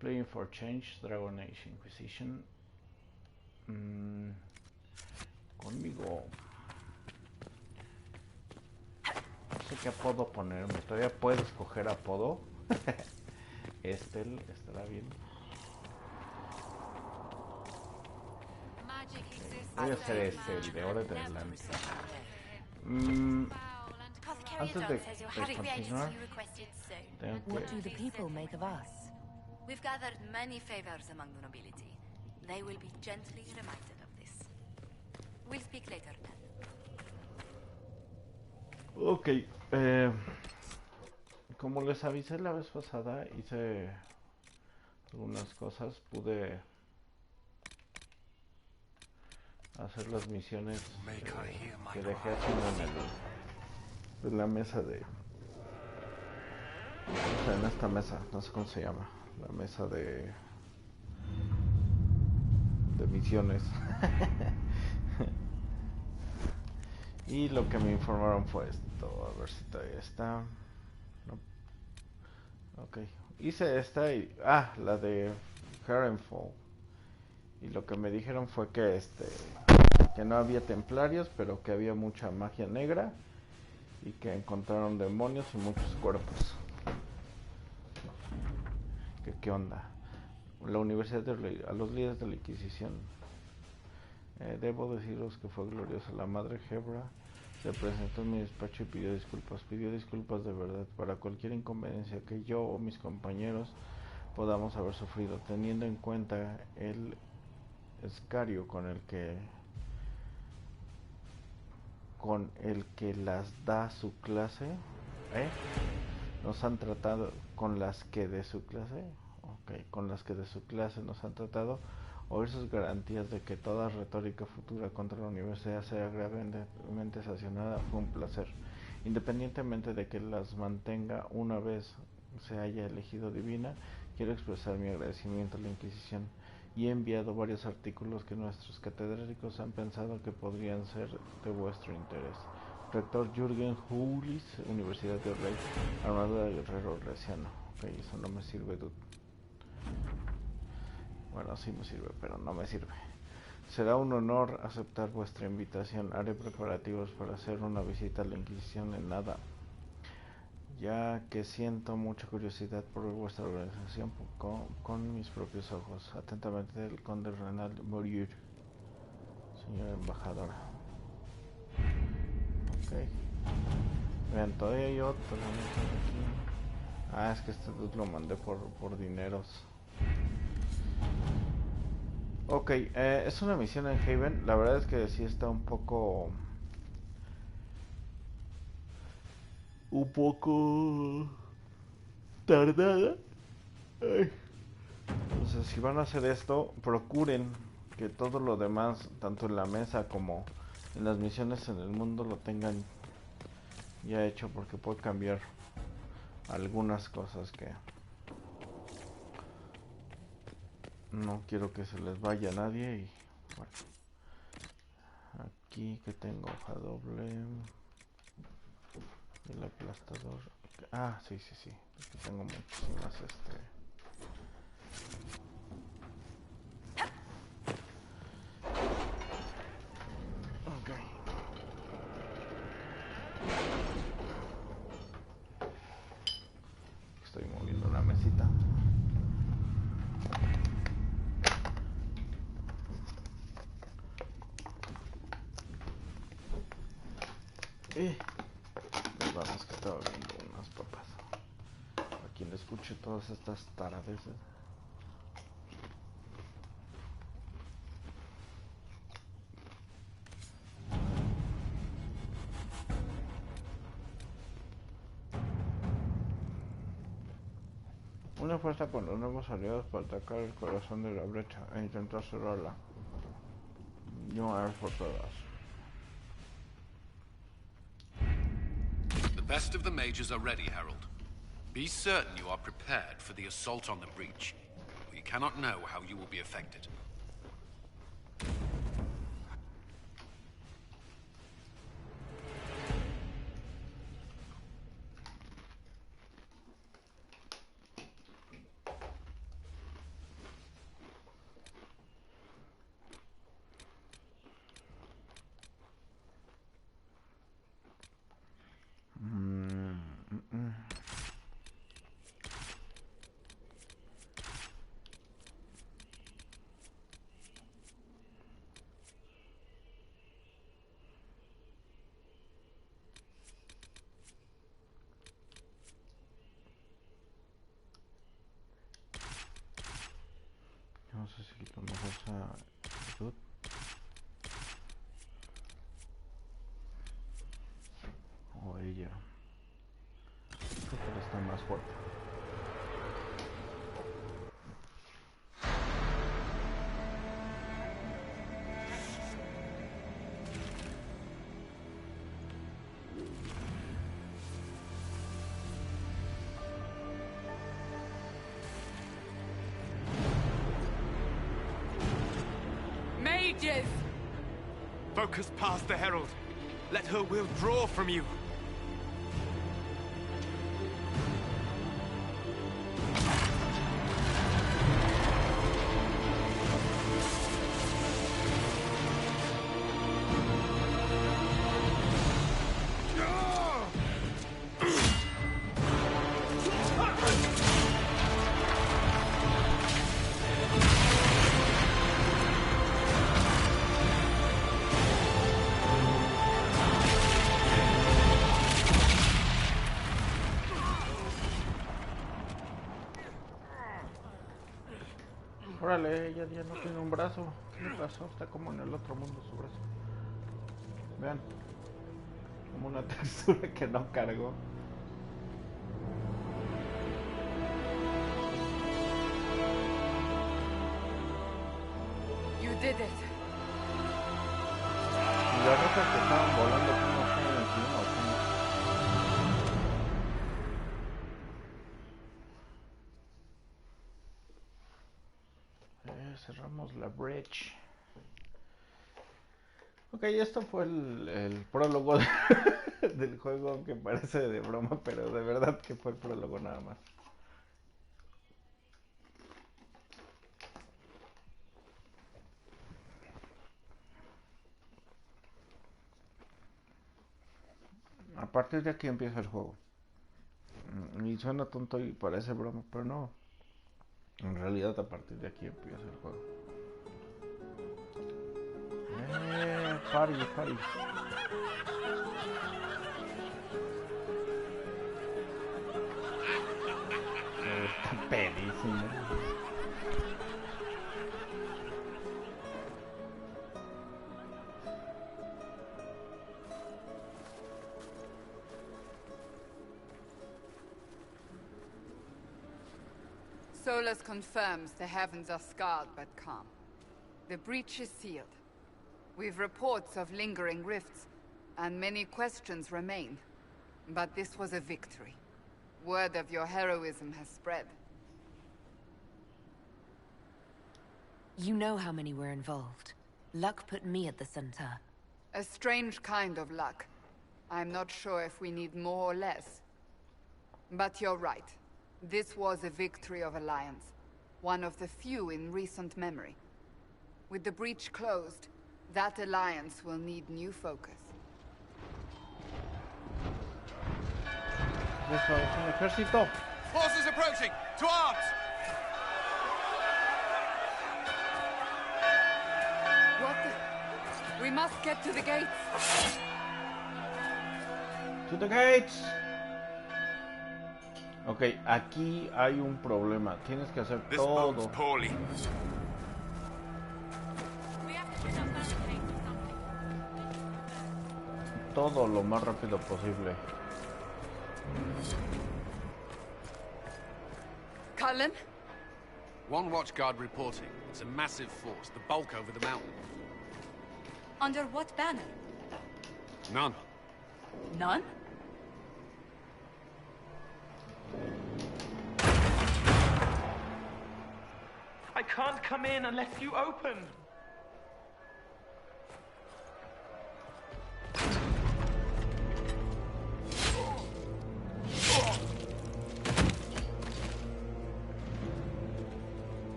Playing for Change, Dragon Age Inquisition. Conmigo. No sé qué apodo ponerme. Todavía puedo escoger apodo. Estel estará bien. Voy a hacer el de ahora en adelante. Antes de continuar, tengo que... What do the people make of us? We've gathered many favors among the nobility. They will be gently reminded of this. We'll speak later then. Ok, como les avisé la vez pasada, hice algunas cosas, pude hacer las misiones que dejé haciendo en la mesa de... O sea, en esta mesa, no sé cómo se llama, la mesa de misiones. Y lo que me informaron fue esto, a ver si todavía está. No. Ok, hice esta y... Ah, la de Harrenfall. Y lo que me dijeron fue que que no había templarios, pero que había mucha magia negra y que encontraron demonios y muchos cuerpos. ¿Qué onda? La universidad a los líderes de la Inquisición. Debo deciros que fue gloriosa. La madre Hebra se presentó en mi despacho y pidió disculpas de verdad para cualquier inconveniencia que yo o mis compañeros podamos haber sufrido, teniendo en cuenta el escario con el que las da su clase, nos han tratado con las que de su clase, con las que de su clase nos han tratado. Oír sus garantías de que toda retórica futura contra la universidad sea gravemente sancionada fue un placer, independientemente de que las mantenga una vez se haya elegido divina. Quiero expresar mi agradecimiento a la Inquisición y he enviado varios artículos que nuestros catedráticos han pensado que podrían ser de vuestro interés. Rector Jürgen Hulis, Universidad de Rey, armadura de guerrero reciano. Ok, eso no me sirve, dude. Bueno, sí me sirve, pero no me sirve. Será un honor aceptar vuestra invitación. Haré preparativos para hacer una visita a la Inquisición en nada, ya que siento mucha curiosidad por vuestra organización con mis propios ojos. Atentamente, el conde Renal Morir, señora embajadora. Ok. Vean, todavía hay otro. Ah, es que este dude lo mandé por dineros. Ok, es una misión en Haven. La verdad es que sí está un poco tardada. Ay. Entonces, si van a hacer esto, procuren que todo lo demás, tanto en la mesa como en las misiones en el mundo, lo tengan ya hecho, porque puede cambiar algunas cosas que no quiero que se les vaya a nadie. Y bueno, aquí que tengo hoja doble, el aplastador. Ah, sí, aquí tengo muchísimas ok. Estoy moviendo la mesita. Vamos, que estaba viendo unas papas. A quien escuche todas estas taradeces. Una fuerza con los nuevos aliados para atacar el corazón de la brecha e intentar cerrarla. Yo a ver por todas. The best of the mages are ready, Herald. Be certain you are prepared for the assault on the breach. We cannot know how you will be affected. sé si lo mejor sea Dude o ella. Creo que está más fuerte. Mages! Focus past the Herald. Let her will draw from you. Órale, ella ya no tiene un brazo. ¿Qué le pasó? Está como en el otro mundo su brazo. Vean. Como una textura que no cargó. You did it. Y las rocas que estaban volando, ¿cómo están encima o cómo? Cerramos la bridge. Ok, esto fue el prólogo del juego, que parece de broma, pero de verdad que fue el prólogo nada más. A partir de aquí empieza el juego. Y suena tonto y parece broma, pero no. En realidad a partir de aquí empieza el juego. Party, party. Está pedísimo. Solus confirms the heavens are scarred but calm. The breach is sealed. We've reports of lingering rifts, and many questions remain. But this was a victory. Word of your heroism has spread. You know how many were involved. Luck put me at the center. A strange kind of luck. I'm not sure if we need more or less. But you're right. This was a victory of Alliance. One of the few in recent memory. With the breach closed, that alliance will need new focus. Eso es un ejército. Forces approaching! To arms! What the... We must get to the gates! To the gates. Ok, aquí hay un problema. Tienes que hacer todo. Poorly. Todo lo más rápido posible. Cullen? One watchguard reporting. It's a massive force, the bulk over the mountain. Under what banner? None. None? I can't come in unless you open.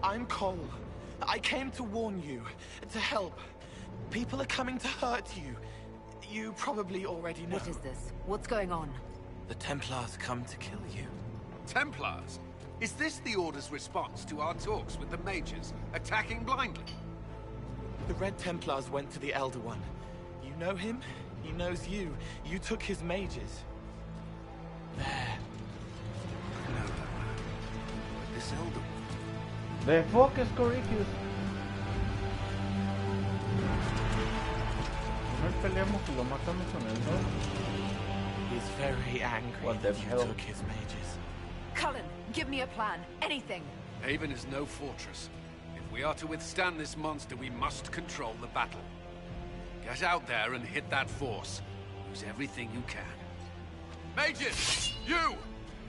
I'm Cole. I came to warn you, to help. People are coming to hurt you. You probably already know. What is this? What's going on? The Templars come to kill you. Templars? Is this the Order's response to our talks with the mages, attacking blindly? The Red Templars went to the Elder One. You know him? He knows you. You took his mages. There. I know that man. But this Elder One, The fuck is Coricius? ¿No peleamos y lo matamos con el 2? He's very angry What the that you hell? took his mages. Cullen, give me a plan. Anything. Haven is no fortress. If we are to withstand this monster, we must control the battle. Get out there and hit that force. Use everything you can. Mages!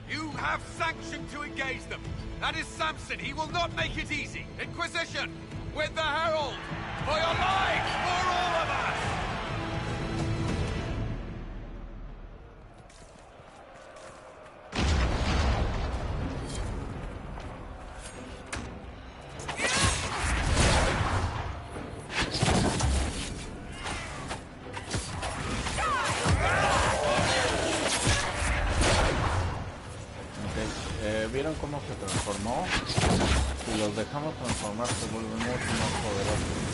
You have sanction to engage them. That is Samson. He will not make it easy. Inquisition! With the Herald! For your lives! For all of us! ¿Vieron cómo se transformó? Si los dejamos transformar se vuelven mucho más poderosos.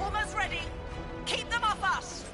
Almost ready. Keep them off us.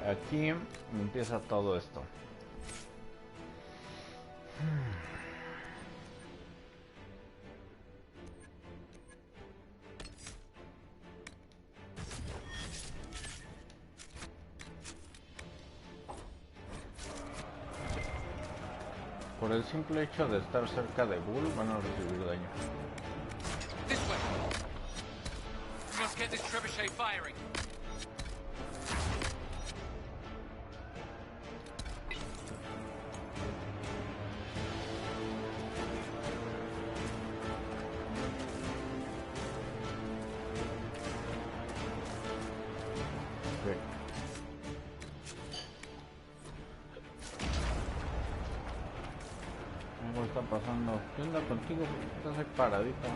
Aquí empieza todo esto. Por el simple hecho de estar cerca de Bull van a recibir daño. This way. We must get this trebuchet firing. Pasando. ¿Qué onda contigo? ¿Por qué estás ahí paradito?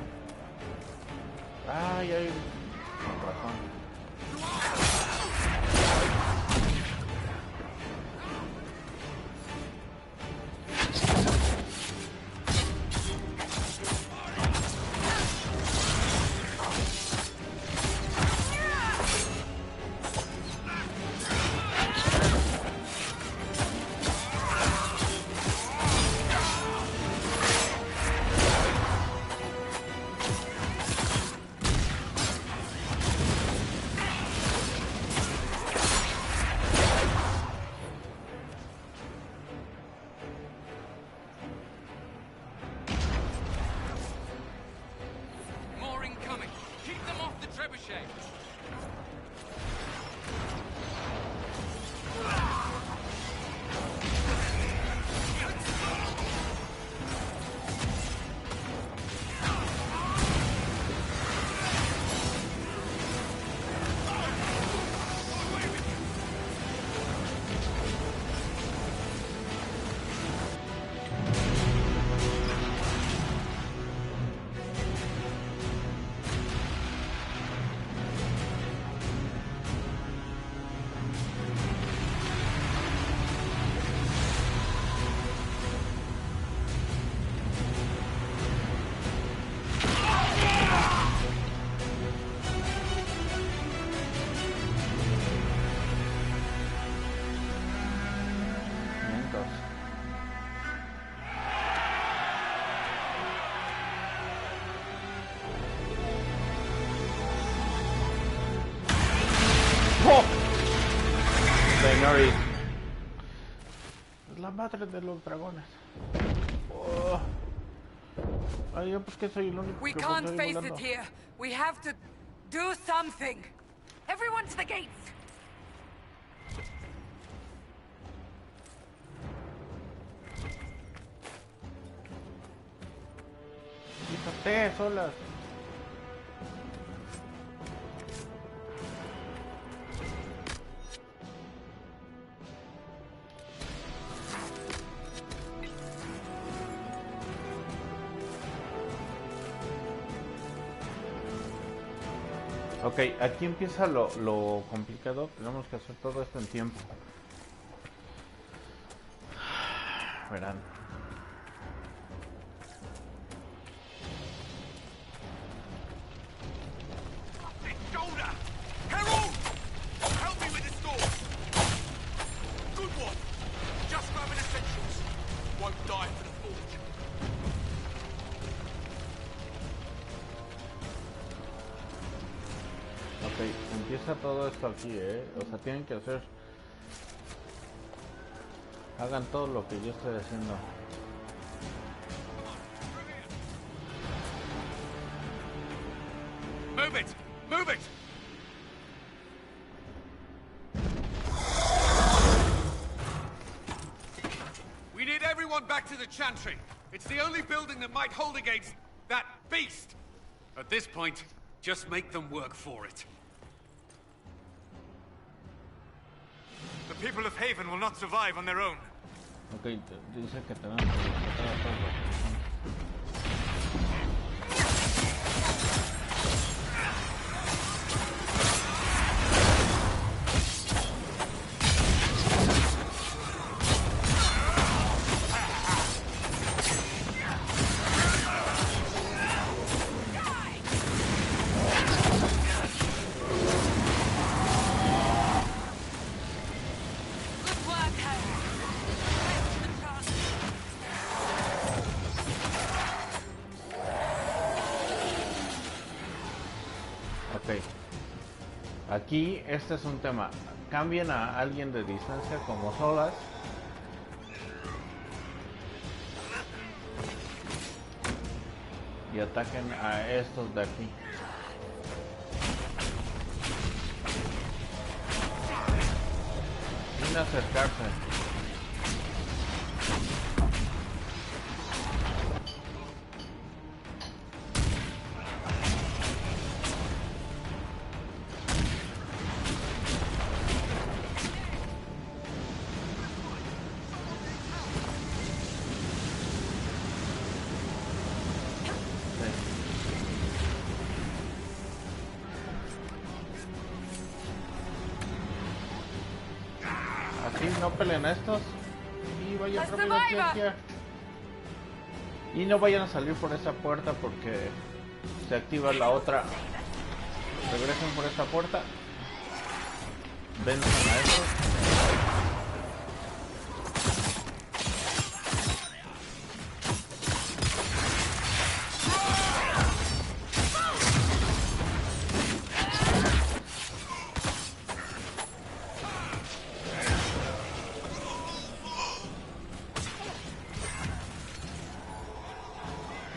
Ay, ay. Con razón. señores. Es la madre de los dragones. Oh. Ay, yo porque soy el único We que can't estoy face volando. it here. We have to do something. Everyone to the gates. Quítate solas. Ok, aquí empieza lo complicado. Tenemos que hacer todo esto en tiempo. Verán. Shoulder! Herald! Help me with this door! Good one! Just grabbing essentials. Won't die for the forge. Ok, empieza todo esto aquí, O sea, tienen que hacer... Hagan todo lo que yo estoy haciendo. Move it! Move it! We need everyone back to the Chantry. It's the only building that might hold against that beast. At this point, just make them work for it. The people of Haven will not survive on their own. Ok, dice que tenemos que rescatar a todos. Good work, Harry. Ok. Aquí este es un tema. Cambien a alguien de distancia como solas. Y ataquen a estos de aquí. Sin acercarse. Así no peleen a estos. Y vayan rápido aquí. Y no vayan a salir por esa puerta porque se activa la otra. Regresen por esta puerta. Venzan a estos.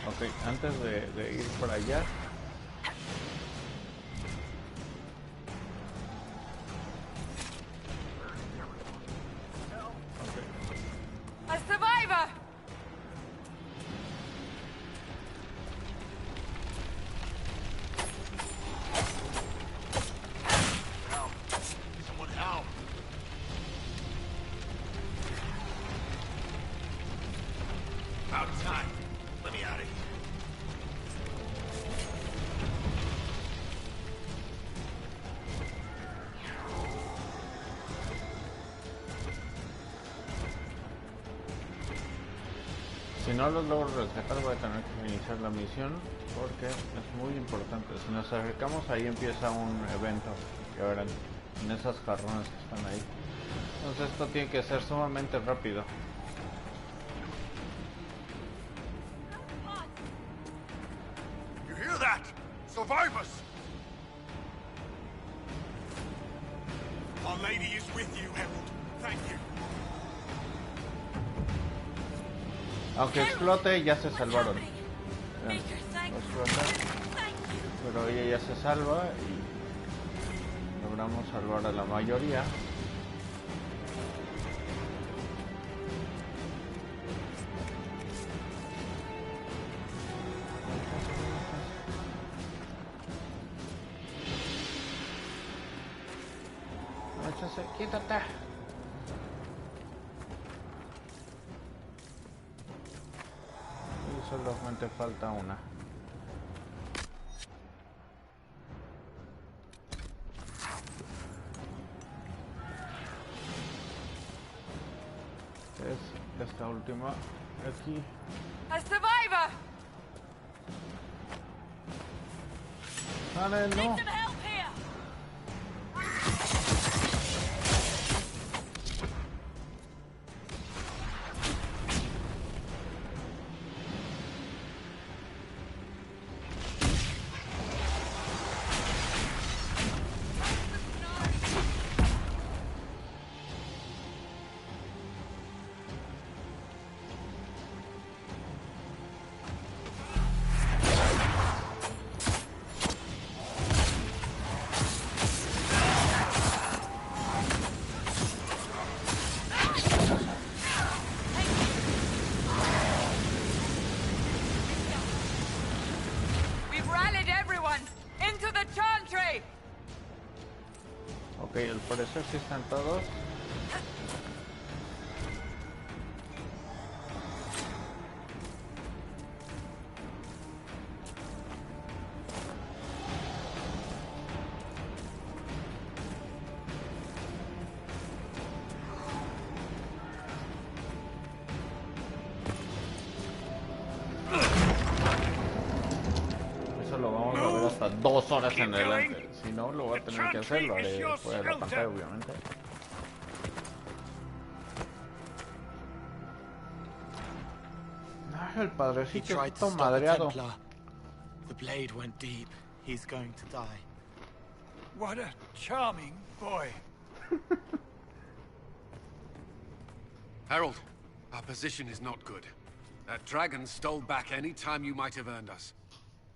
Ok, antes de ir por allá. A survivor! Someone help! About time. Let me out of here. Si no los logro rescatar voy a tener que iniciar la misión porque es muy importante. Si nos acercamos ahí empieza un evento, ya verán, en esas jarrones que están ahí. Entonces esto tiene que ser sumamente rápido. You hear that? Survivors! Our Lady is with you, Herald. Thank you. Aunque explote, ya se salvaron. Vean, no explota, pero ella ya se salva y logramos salvar a la mayoría. Quítate. Y solamente falta una. Es esta última aquí. A survivor! Vale, no. Ok, al parecer sí están todos. Eso lo vamos a ver hasta 2 horas en adelante. Si no, lo voy a tener que hacer, lo haré fuera de la pantalla, obviamente. Ah, el padrecito está madreado. The blade went deep. He's going to die. What a charming boy. Harold, our position is not good. That dragon stole back any time you might have earned us.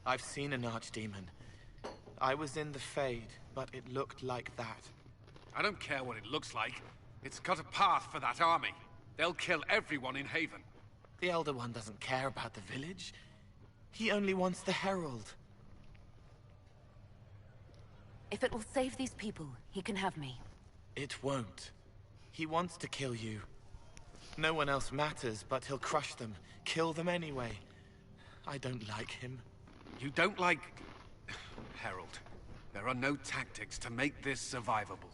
I've seen an archdemon. I was in the Fade, but it looked like that. I don't care what it looks like. It's got a path for that army. They'll kill everyone in Haven. The Elder One doesn't care about the village. He only wants the Herald. If it will save these people, he can have me. It won't. He wants to kill you. No one else matters, but he'll crush them, kill them anyway. I don't like him. You don't like... Herald, there are no tactics to make this survivable.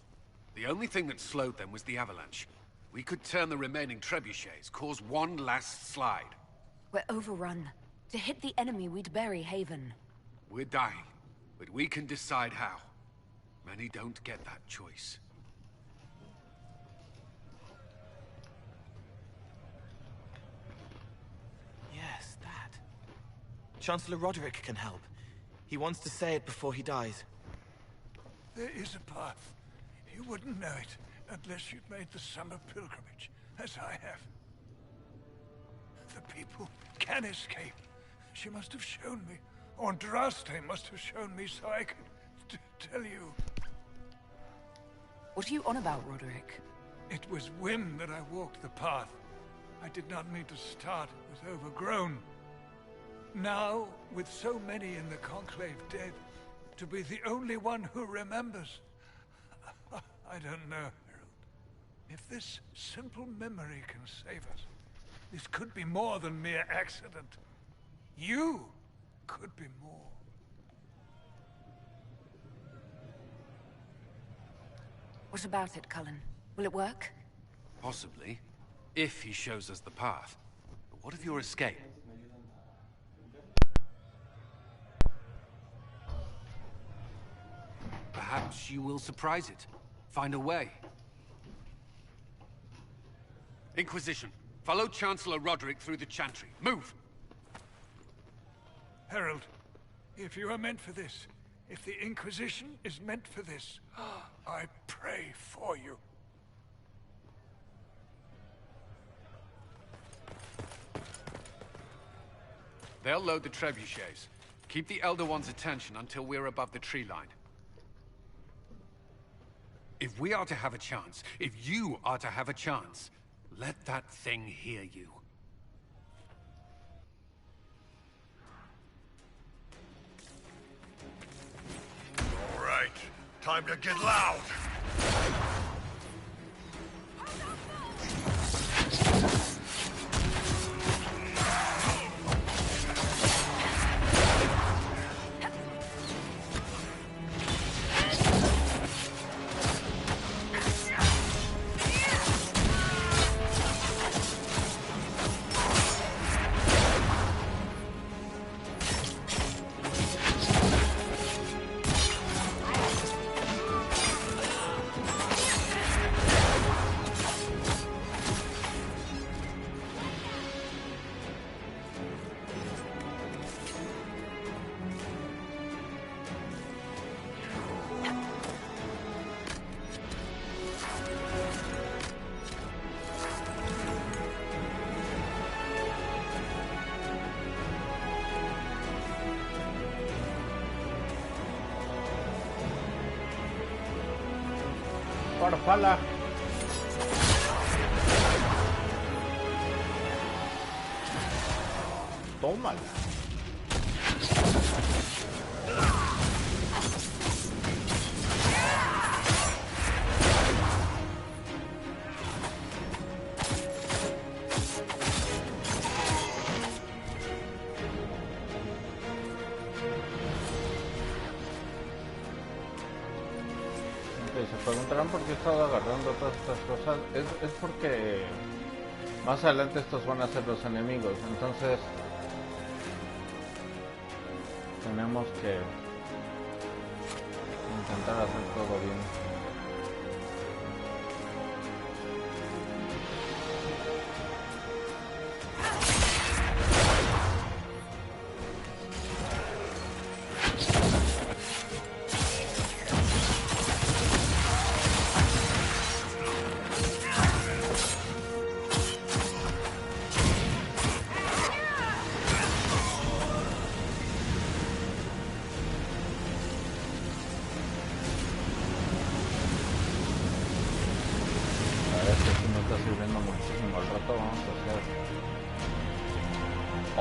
The only thing that slowed them was the avalanche. We could turn the remaining trebuchets, cause one last slide. We're overrun. To hit the enemy, we'd bury Haven. We're dying, but we can decide how. Many don't get that choice. Yes, that. Chancellor Roderick can help. He wants to say it before he dies. There is a path. You wouldn't know it unless you'd made the summer pilgrimage, as I have. The people can escape. She must have shown me. Or Andraste must have shown me so I could tell you. What are you on about, Roderick? It was whim that I walked the path. I did not mean to start. It was overgrown. Now, with so many in the Conclave dead, to be the only one who remembers... I don't know, Harold. If this simple memory can save us, this could be more than mere accident. You could be more. What about it, Cullen? Will it work? Possibly, if he shows us the path. But what of your escape? Perhaps you will surprise it. Find a way. Inquisition, follow Chancellor Roderick through the Chantry. Move! Herald, if you are meant for this, if the Inquisition is meant for this, I pray for you. They'll load the trebuchets. Keep the Elder One's attention until we're above the tree line. If we are to have a chance, if you are to have a chance, let that thing hear you. All right, time to get loud. Farfala. Tómala. Se preguntarán por qué he estado agarrando todas estas cosas. Es porque más adelante estos van a ser los enemigos, entonces tenemos que intentar hacer todo bien.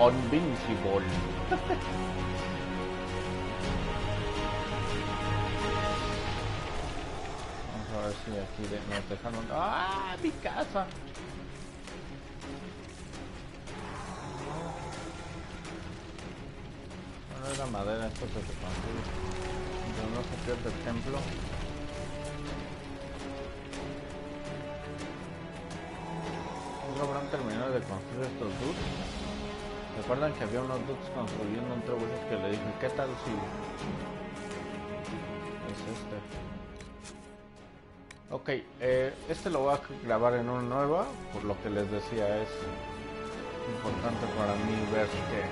Invincible. Vamos a ver si aquí nos dejaron. ¡Ah! ¡Mi casa! No era madera, esto se construye. Pero no se pierde el templo. ¿No habrán terminado de construir estos dudes? ¿Recuerdan que había unos dudes construyendo un trebuchet que le dije, ¿qué tal si es este? Ok, este lo voy a grabar en una nueva, por lo que les decía, es importante para mí ver que...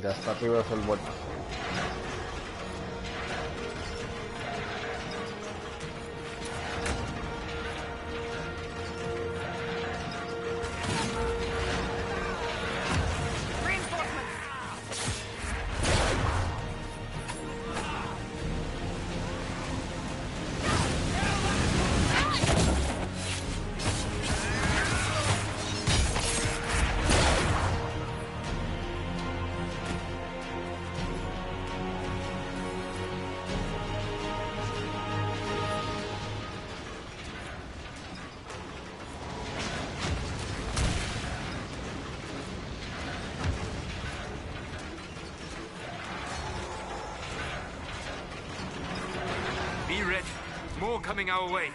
Mira, hasta arriba es el bueno. Be ready. More coming our way.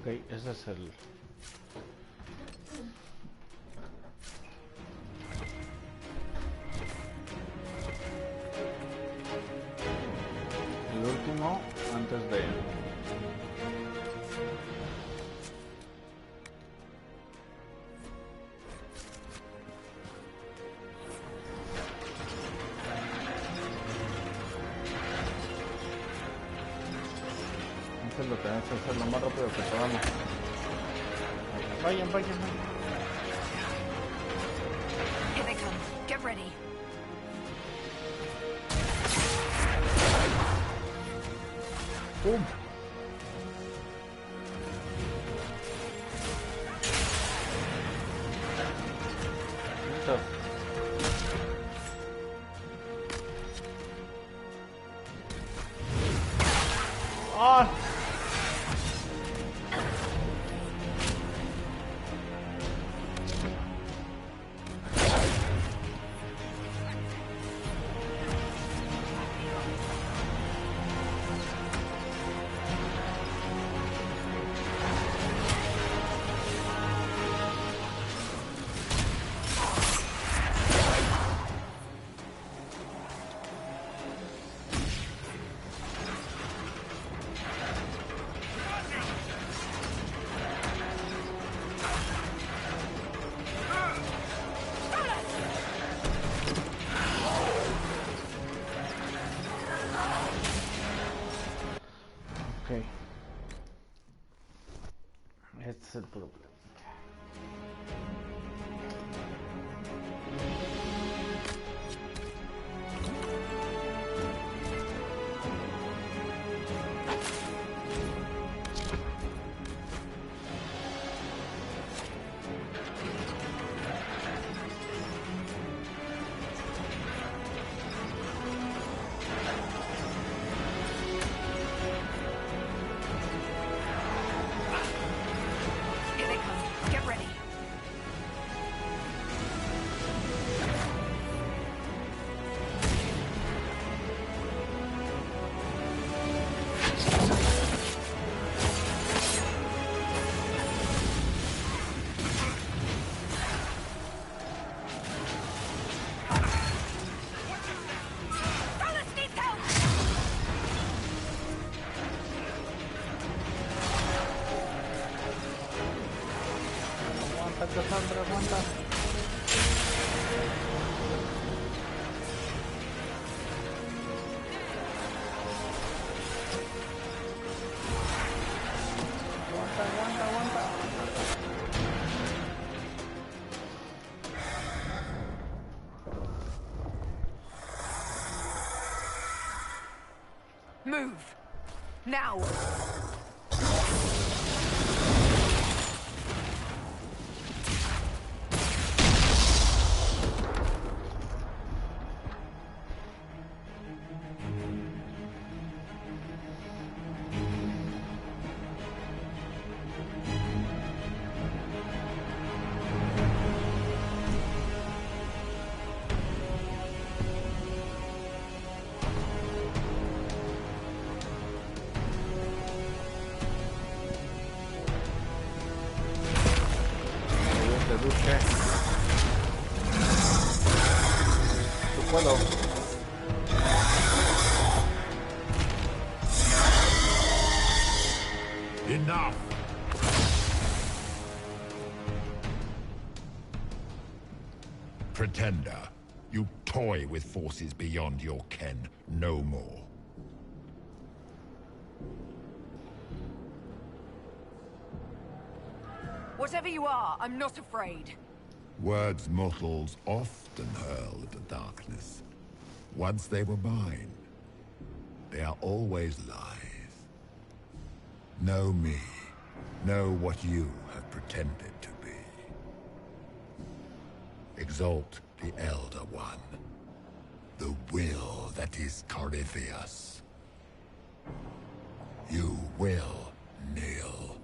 Ok, ese es el... el último antes de... Entonces lo tenemos que hacer lo más rápido que podamos. Vayan, vayan, vayan. Here they come. Get ready. ¡Pum! Listo. ¡Ah! Ok. Este es el problema. Here they come. Get ready. Aguanta, Cassandra, aguanta. Aguanta, aguanta, aguanta. Move! Now! Enough! Pretender, you toy with forces beyond your ken. No more. Whatever you are, I'm not afraid. Words mortals often hurl at the darkness. Once they were mine, they are always lies. Know me. Know what you have pretended to be. Exalt the Elder One. The will that is Corypheus. You will kneel.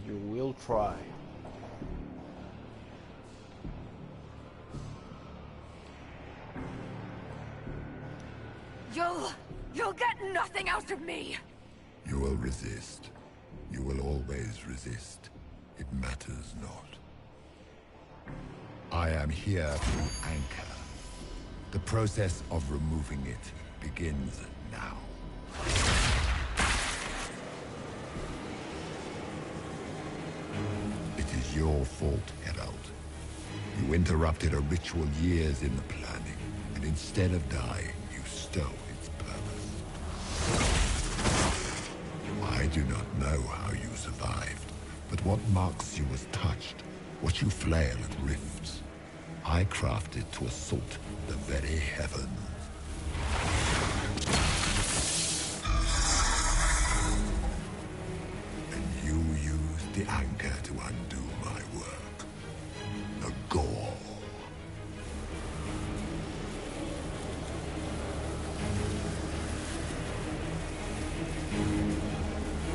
You will try. You'll get nothing out of me! You will resist. You will always resist. It matters not. I am here to anchor. The process of removing it begins now. It is your fault, Herald. You interrupted a ritual years in the planning, and instead of dying, you stole its purpose. I do not know how you survived, but what marks you as touched, what you flail at rifts, I crafted to assault the very heavens. And you used the anchor to undo my work. The gore.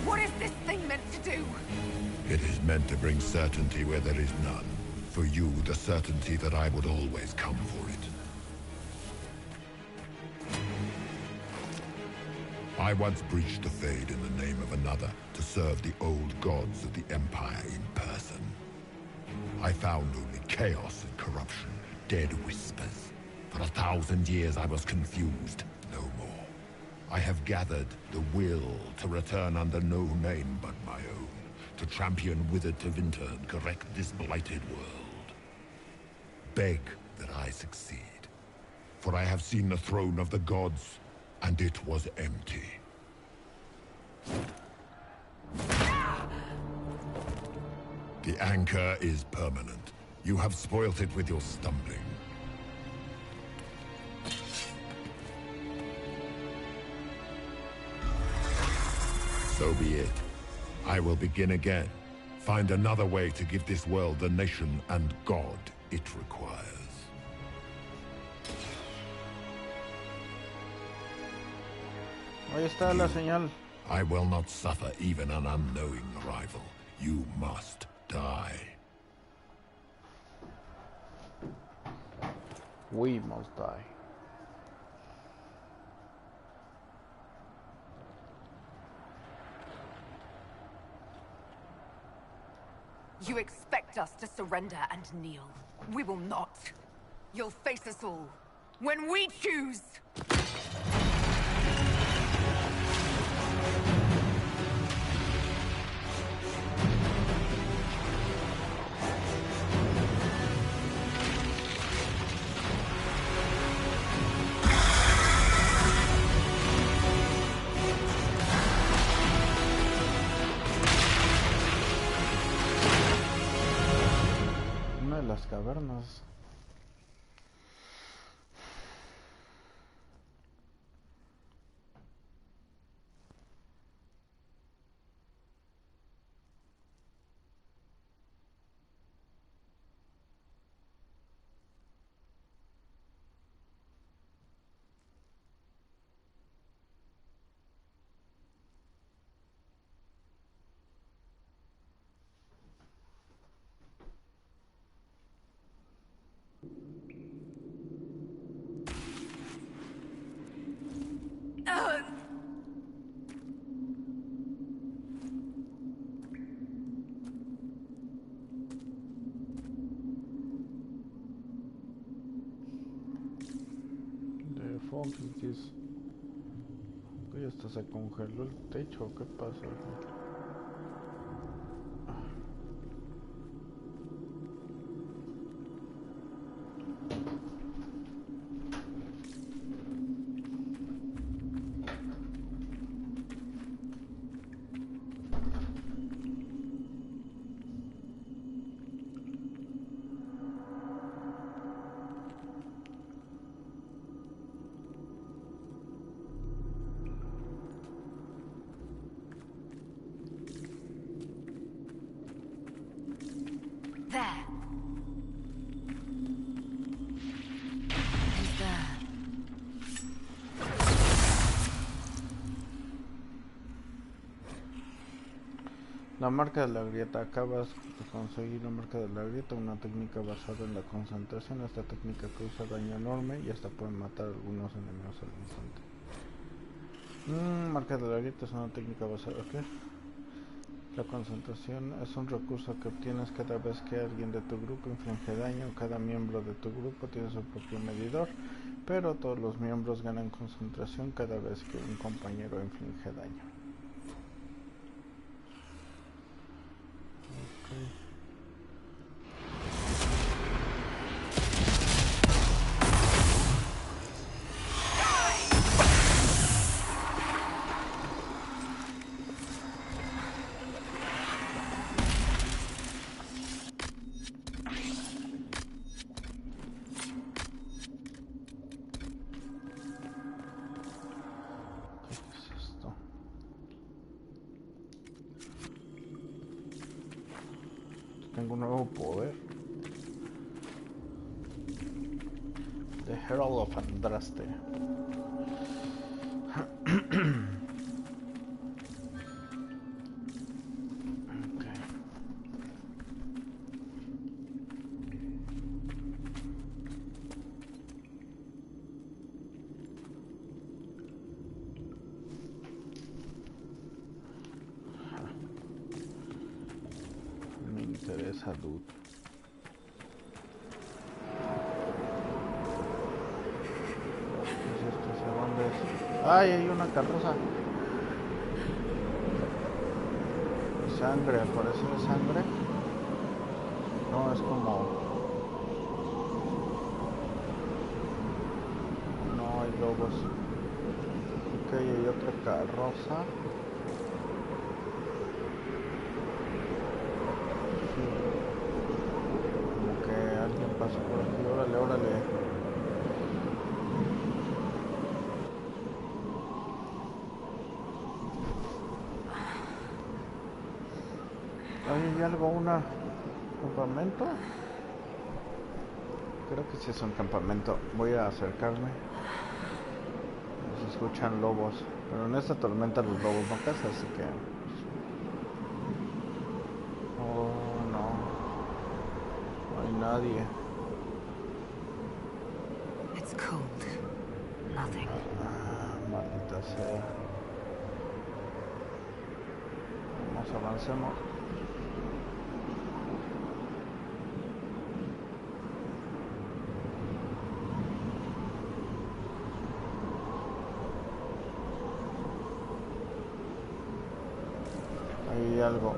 What is this thing meant to do? It is meant to bring certainty where there is none. For you, the certainty that I would always come for it. I once breached the Fade in the name of another to serve the old gods of the Empire in person. I found only chaos and corruption, dead whispers. For 1,000 years I was confused, no more. I have gathered the will to return under no name but my own, to champion Withered to Winter and correct this blighted world. Beg that I succeed, for I have seen the throne of the gods, and it was empty. The anchor is permanent. You have spoilt it with your stumbling. So be it. I will begin again. Find another way to give this world the nation and God it requires. Ahí está la señal. I will not suffer even an unknowing rival. You must die. We must die. You expect us to surrender and kneel. We will not. You'll face us all. When we choose! Una de las cavernas. fuck is this? Uy, hasta se congeló el techo, ¿qué pasa? There. Who's there? La marca de la grieta. Acabas de conseguir la marca de la grieta, una técnica basada en la concentración. Esta técnica causa daño enorme y hasta puede matar a algunos enemigos al instante. Marca de la grieta es una técnica basada en ¿qué? La concentración es un recurso que obtienes cada vez que alguien de tu grupo inflige daño. Cada miembro de tu grupo tiene su propio medidor, pero todos los miembros ganan concentración cada vez que un compañero inflige daño. Okay. Tengo un nuevo poder. The Herald of Andraste. Okay. Me interesa, dude. ¡Ay, hay una carroza! Sangre, ¿parece de sangre? No, es como... No, hay lobos. Ok, hay otra carroza. Sí. Como que alguien pasó por aquí. Órale, órale. ¿Hay algo? ¿Un campamento? Creo que sí es un campamento. Voy a acercarme. Se escuchan lobos. Pero en esta tormenta los lobos no cazan, así que... Oh, no. No hay nadie. It's cold. Nothing. Maldita sea. Vamos, avancemos. Hay algo.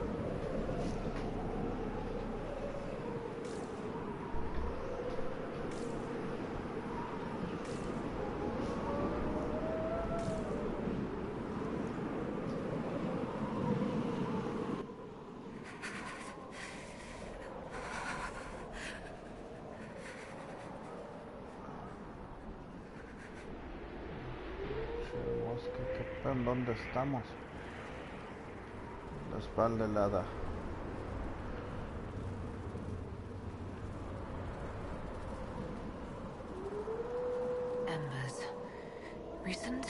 ¿En dónde estamos? La espalda helada. Embers. Recent?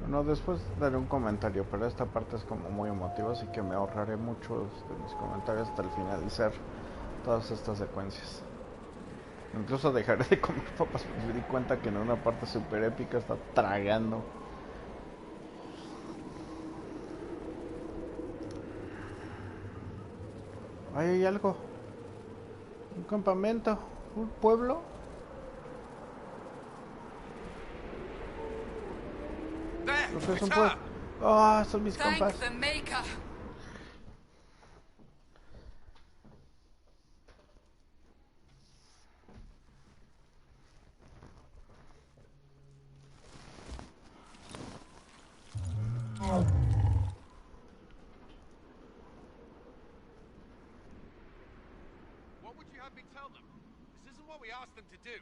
Bueno, después daré un comentario, pero esta parte es como muy emotiva, así que me ahorraré muchos de mis comentarios hasta el finalizar todas estas secuencias. Incluso dejaré de comer papas porque me di cuenta que en una parte super épica está tragando. Ahí hay algo. Un campamento, un pueblo. There, Creo que es it's un her. pueblo. Ah, son mis Thank compas. the Maker. What would you have me tell them? This isn't what we asked them to do.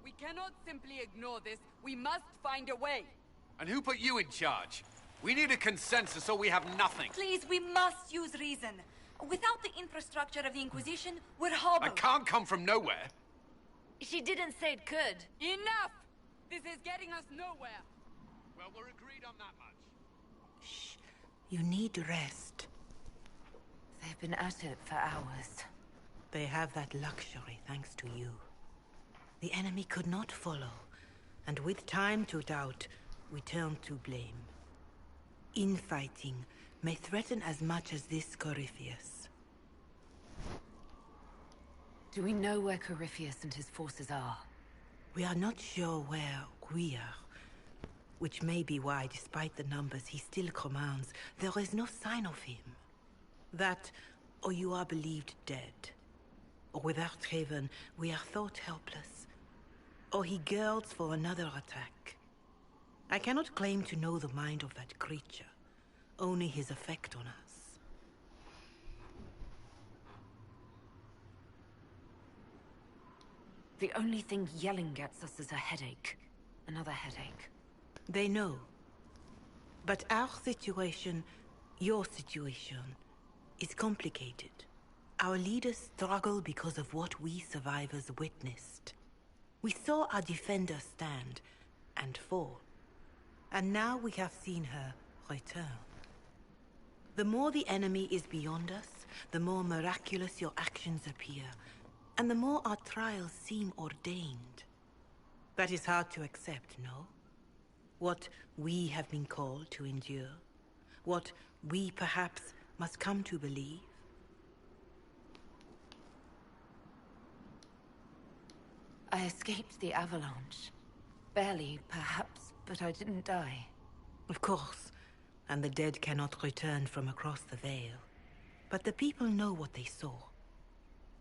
We cannot simply ignore this. We must find a way. And who put you in charge? We need a consensus or we have nothing. Please, we must use reason. Without the infrastructure of the Inquisition, we're I hobbled. can't come from nowhere. She didn't say it could. Enough! This is getting us nowhere. Well, we're agreed on that much. Shh. You need rest. They've been at it for hours. They have that luxury thanks to you. The enemy could not follow, and with time to doubt, we turn to blame. Infighting may threaten as much as this Corypheus. Do we know where Corypheus and his forces are? We are not sure where we are, which may be why, despite the numbers he still commands, there is no sign of him. That, or you are believed dead. Or without Haven, we are thought helpless. Or he girds for another attack. I cannot claim to know the mind of that creature, only his effect on us. The only thing yelling gets us is a headache. Another headache. They know. But our situation, your situation, is complicated. Our leaders struggle because of what we survivors witnessed. We saw our defender stand and fall. And now we have seen her return. The more the enemy is beyond us, the more miraculous your actions appear, and the more our trials seem ordained. That is hard to accept, no? What we have been called to endure, what we perhaps must come to believe. I escaped the avalanche. Barely, perhaps, but I didn't die. Of course, and the dead cannot return from across the veil. But the people know what they saw.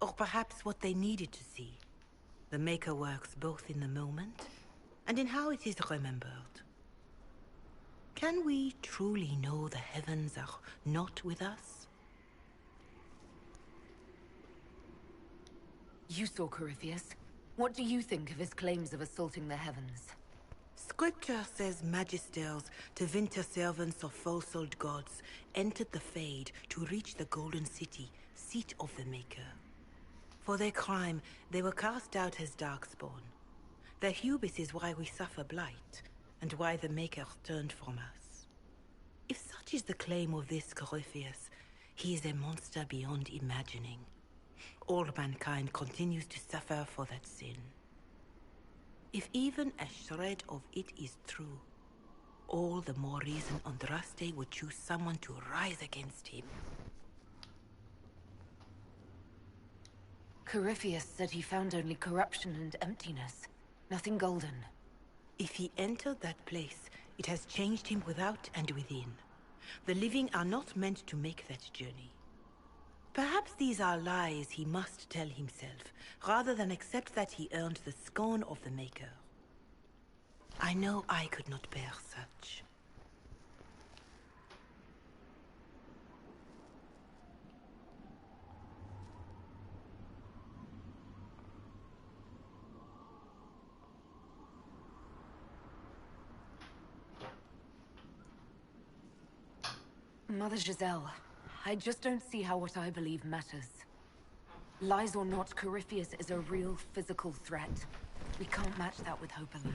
Or perhaps what they needed to see. The Maker works both in the moment and in how it is remembered. Can we truly know the heavens are not with us? You saw Corypheus. What do you think of his claims of assaulting the heavens? Scripture says magisters, to winter servants of false-old gods, entered the Fade to reach the Golden City, seat of the Maker. For their crime, they were cast out as Darkspawn. Their hubris is why we suffer blight, and why the Maker turned from us. If such is the claim of this Corypheus, he is a monster beyond imagining. All mankind continues to suffer for that sin. If even a shred of it is true, all the more reason Andraste would choose someone to rise against him. Corypheus said he found only corruption and emptiness. Nothing golden. If he entered that place, it has changed him without and within. The living are not meant to make that journey. Perhaps these are lies he must tell himself, rather than accept that he earned the scorn of the Maker. I know I could not bear such. Mother Giselle, I just don't see how what I believe matters. Lies or not, Corypheus is a real physical threat. We can't match that with hope alone.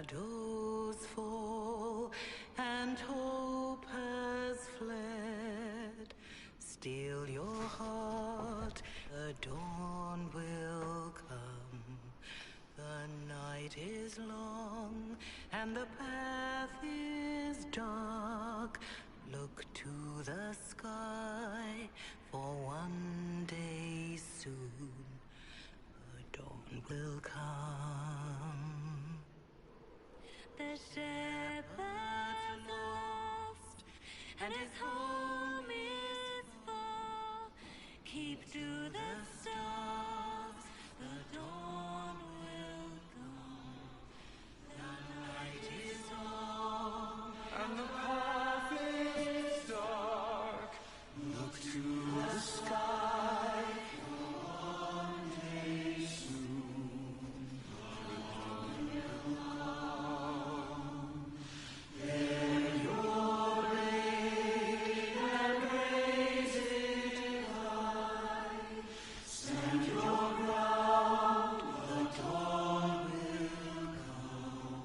Shadows fall and hold and his home is far. Keep to the stars, the dawn will come. The night is long, And the path is dark. look to the sky. One day soon, the dawn will come. Bear your blade and raise it high. Stand your ground, the dawn will come.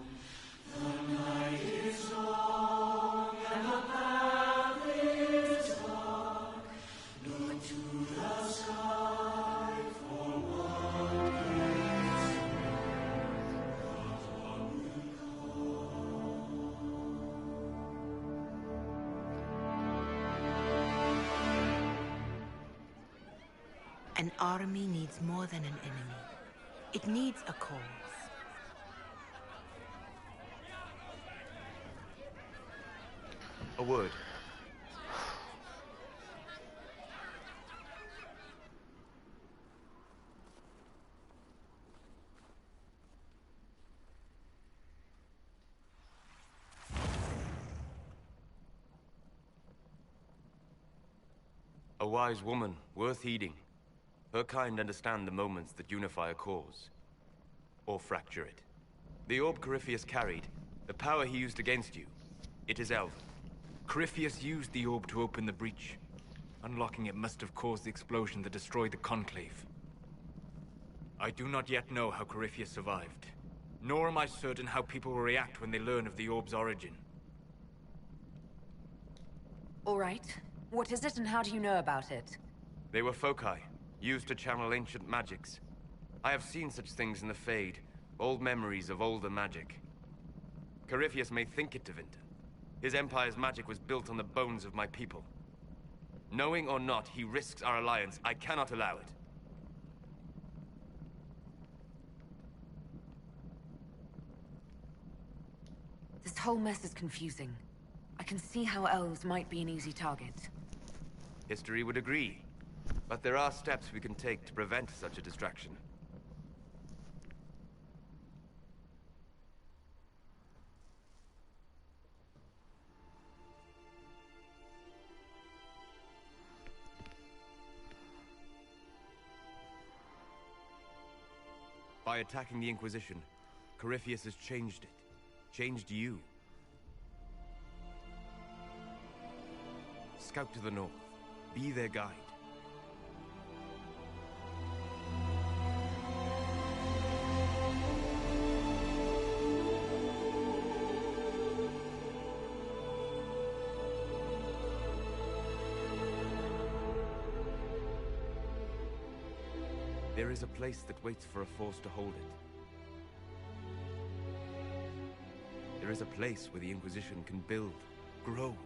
The night is long and the path is dark. Look to the sky for one day soon. The dawn will An army needs more than an enemy. It needs a cause. A word. A wise woman, worth heeding. Her kind understand the moments that unify a cause. Or fracture it. The orb Corypheus carried, the power he used against you, it is elven. Corypheus used the orb to open the breach. Unlocking it must have caused the explosion that destroyed the Conclave. I do not yet know how Corypheus survived. Nor am I certain how people will react when they learn of the orb's origin. All right. What is it and how do you know about it? They were foci, used to channel ancient magics. I have seen such things in the Fade, old memories of older magic. Corypheus may think it Tevinter. His empire's magic was built on the bones of my people. Knowing or not, he risks our alliance. I cannot allow it. This whole mess is confusing. I can see how elves might be an easy target. History would agree. But there are steps we can take to prevent such a distraction. By attacking the Inquisition, Corypheus has changed it. Changed you. Scout to the north. Be their guide. There is a place that waits for a force to hold it. There is a place where the Inquisition can build, grow.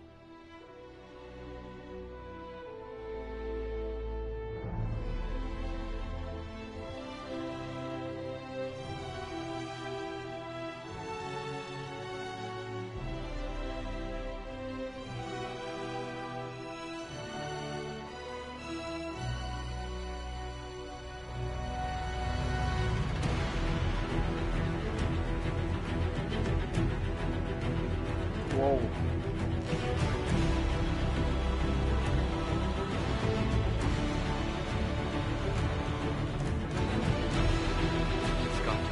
Whoa. Scott.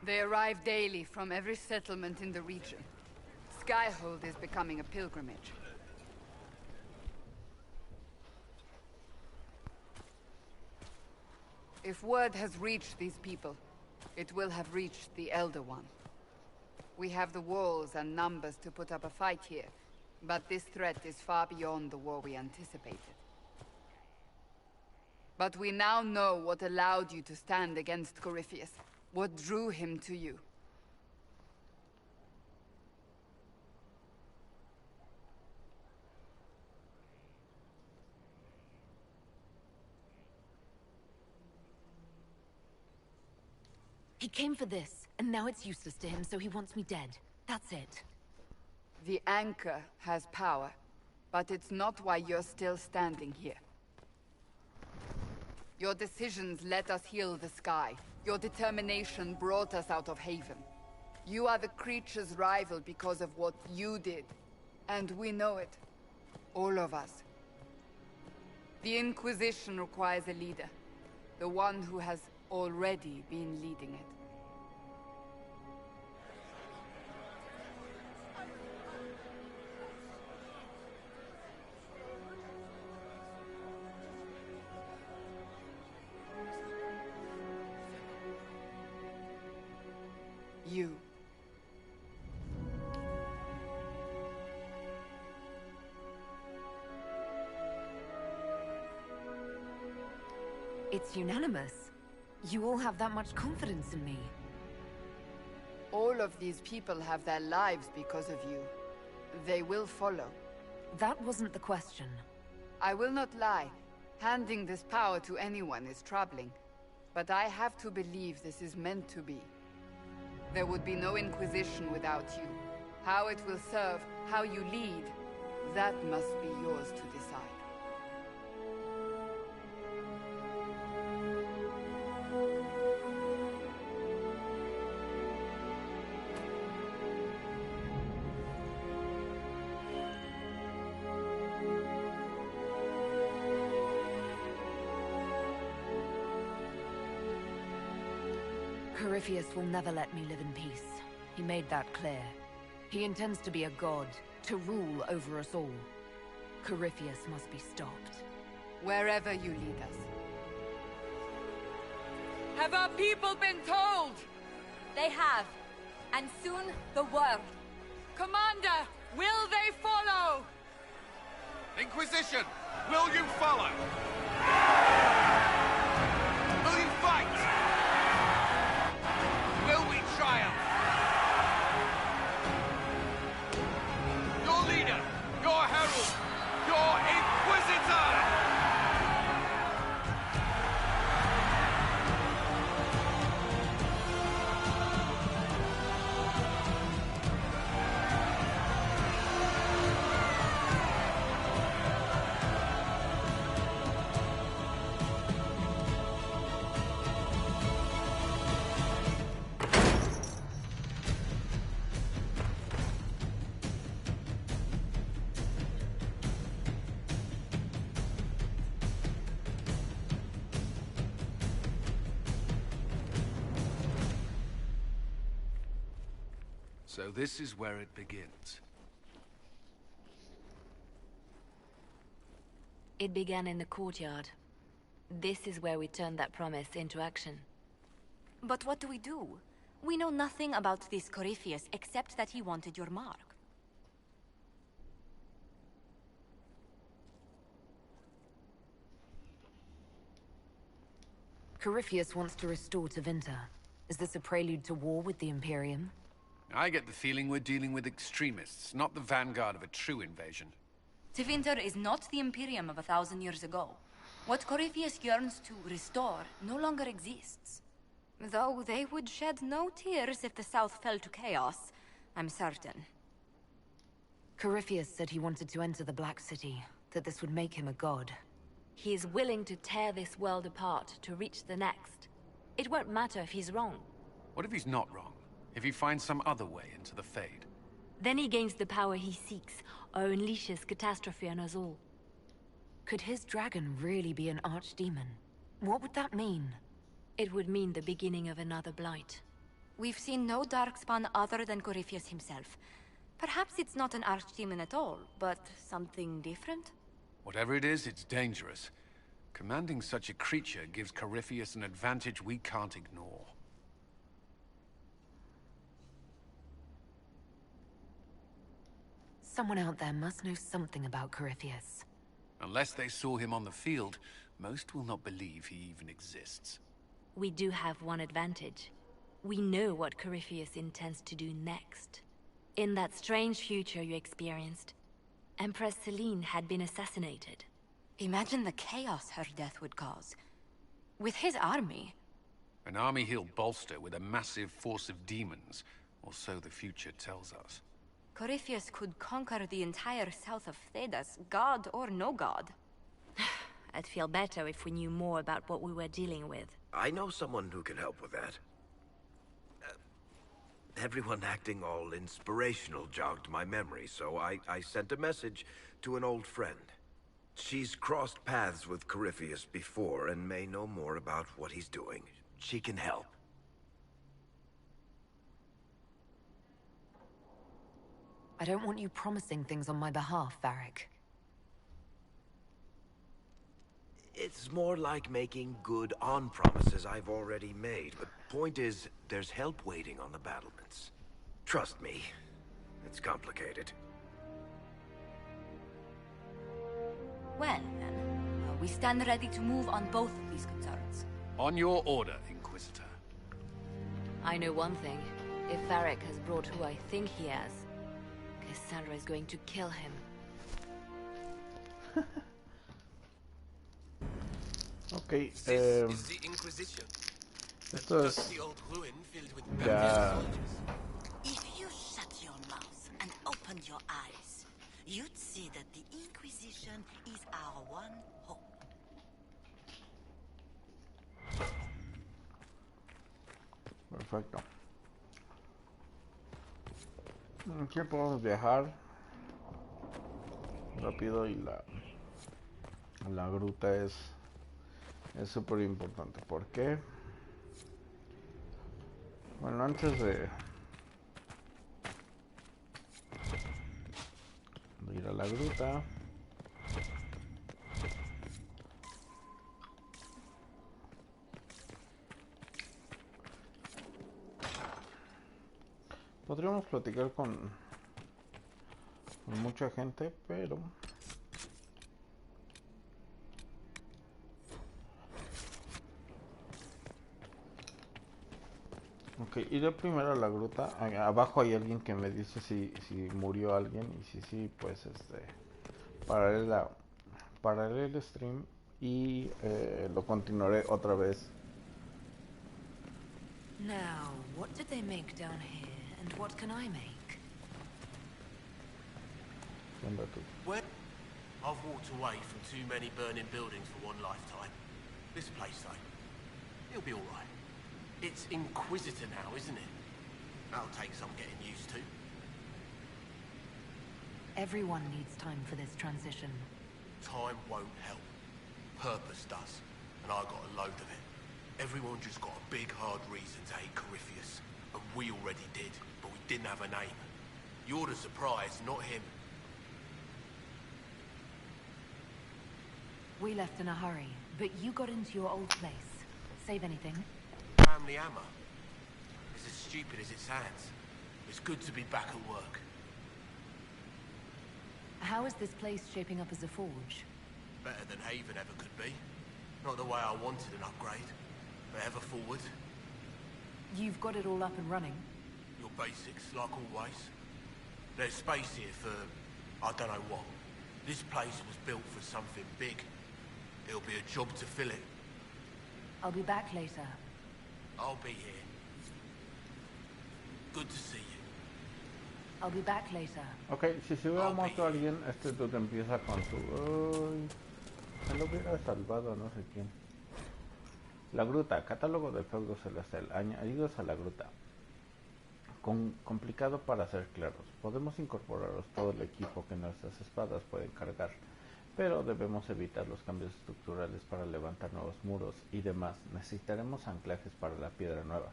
They arrive daily from every settlement in the region. Skyhold is becoming a pilgrimage. If word has reached these people, it will have reached the Elder One. We have the walls and numbers to put up a fight here, but this threat is far beyond the war we anticipated. But we now know what allowed you to stand against Corypheus, what drew him to you. He came for this, and now it's useless to him, so he wants me dead. That's it. The Anchor has power, but it's not why you're still standing here. Your decisions let us heal the sky. Your determination brought us out of Haven. You are the creature's rival because of what you did. And we know it. All of us. The Inquisition requires a leader. The one who has already been leading it. You. It's unanimous. You all have that much confidence in me. All of these people have their lives because of you. They will follow. That wasn't the question. I will not lie. Handing this power to anyone is troubling. But I have to believe this is meant to be. There would be no Inquisition without you. How it will serve, how you lead, that must be yours to decide. Corypheus will never let me live in peace. He made that clear. He intends to be a god, to rule over us all. Corypheus must be stopped. Wherever you lead us. Have our people been told? They have. And soon, the world. Commander, will they follow? Inquisition, will you follow? Will you fight? Will we triumph? Your leader, your herald, your Inquisitor! So this is where it begins. It began in the courtyard. This is where we turned that promise into action. But what do? We know nothing about this Corypheus except that he wanted your mark. Corypheus wants to restore Tevinter. Is this a prelude to war with the Imperium? I get the feeling we're dealing with extremists, not the vanguard of a true invasion. Tevinter is not the Imperium of 1,000 years ago. What Corypheus yearns to restore no longer exists. Though they would shed no tears if the South fell to chaos, I'm certain. Corypheus said he wanted to enter the Black City, that this would make him a god. He is willing to tear this world apart to reach the next. It won't matter if he's wrong. What if he's not wrong? If he finds some other way into the Fade? Then he gains the power he seeks, or unleashes catastrophe on us all. Could his dragon really be an archdemon? What would that mean? It would mean the beginning of another blight. We've seen no darkspawn other than Corypheus himself. Perhaps it's not an archdemon at all, but something different? Whatever it is, it's dangerous. Commanding such a creature gives Corypheus an advantage we can't ignore. Someone out there must know something about Corypheus. Unless they saw him on the field, most will not believe he even exists. We do have one advantage. We know what Corypheus intends to do next. In that strange future you experienced, Empress Celine had been assassinated. Imagine the chaos her death would cause. With his army. An army he'll bolster with a massive force of demons, or so the future tells us. Corypheus could conquer the entire south of Thedas, god or no god. I'd feel better if we knew more about what we were dealing with. I know someone who can help with that. Everyone acting all inspirational jogged my memory, so I sent a message to an old friend. She's crossed paths with Corypheus before and may know more about what he's doing. She can help. I don't want you promising things on my behalf, Varric. It's more like making good on promises I've already made, but point is, there's help waiting on the battlements. Trust me, it's complicated. Well, then, we stand ready to move on both of these concerns. On your order, Inquisitor. I know one thing. If Varric has brought who I think he has, Cassandra is going to kill him. Ok, This is the Inquisition. esto es The old ruin filled with ya If you shut your mouth and opened your eyes, you'd see that the Inquisition is our one hope. perfecto. Aquí podemos viajar rápido y la gruta es súper importante. ¿Por qué? Bueno, antes de ir a la gruta, podríamos platicar con mucha gente, pero ok, iré primero a la gruta. Abajo hay alguien que me dice si murió alguien, y si sí, pues pararé el stream y lo continuaré otra vez. Now, what did they make down here, and what can I make? Anda tú. Where? I've walked away from too many burning buildings for one lifetime. This place, though, it'll be all right. It's Inquisitor now, isn't it? That'll take some getting used to. Everyone needs time for this transition. Time won't help. Purpose does. And I got a load of it. Everyone just got a big, hard reason to hate Corypheus. And we already did, but we didn't have a name. You're the surprise, not him. We left in a hurry, but you got into your old place. Save anything? Family hammer. It's as stupid as it sounds. It's good to be back at work. How is this place shaping up as a forge? Better than Haven ever could be. Not the way I wanted an upgrade, but ever forward. You've got it all up and running. Your basics, like always. There's space here for, I don't know what. This place was built for something big. It'll be a job to fill it. I'll be back later. I'll be here. Good to see you. I'll be back later. Ok, si se hubiera muerto alguien, este dude empieza con su... Uy, se lo hubiera salvado no sé quién. La gruta, catálogo del feudo celestial, añadidos a la gruta. Complicado para ser claros. Podemos incorporaros todo el equipo que nuestras espadas pueden cargar, pero debemos evitar los cambios estructurales para levantar nuevos muros y demás. Necesitaremos anclajes para la piedra nueva.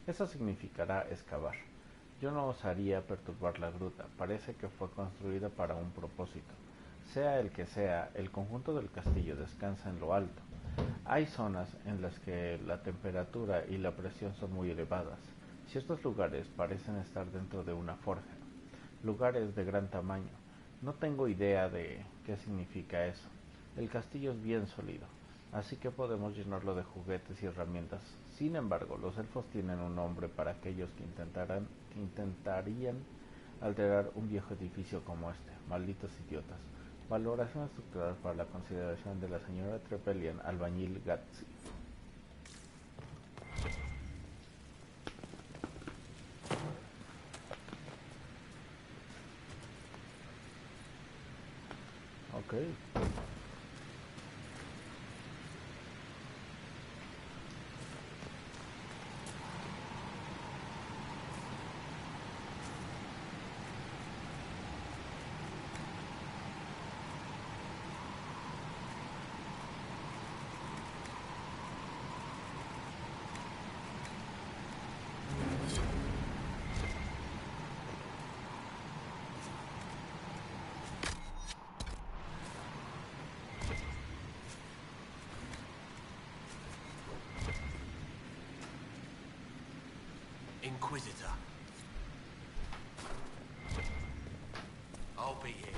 Eso significará excavar. Yo no osaría perturbar la gruta, parece que fue construida para un propósito. Sea el que sea, el conjunto del castillo descansa en lo alto. Hay zonas en las que la temperatura y la presión son muy elevadas. Ciertos lugares parecen estar dentro de una forja. Lugares de gran tamaño. No tengo idea de qué significa eso. El castillo es bien sólido, así que podemos llenarlo de juguetes y herramientas. Sin embargo, los elfos tienen un nombre para aquellos que intentarían alterar un viejo edificio como este. Malditos idiotas. Valoración estructural para la consideración de la señora Trepellian, albañil Gatsby. Ok. Inquisitor. I'll be here.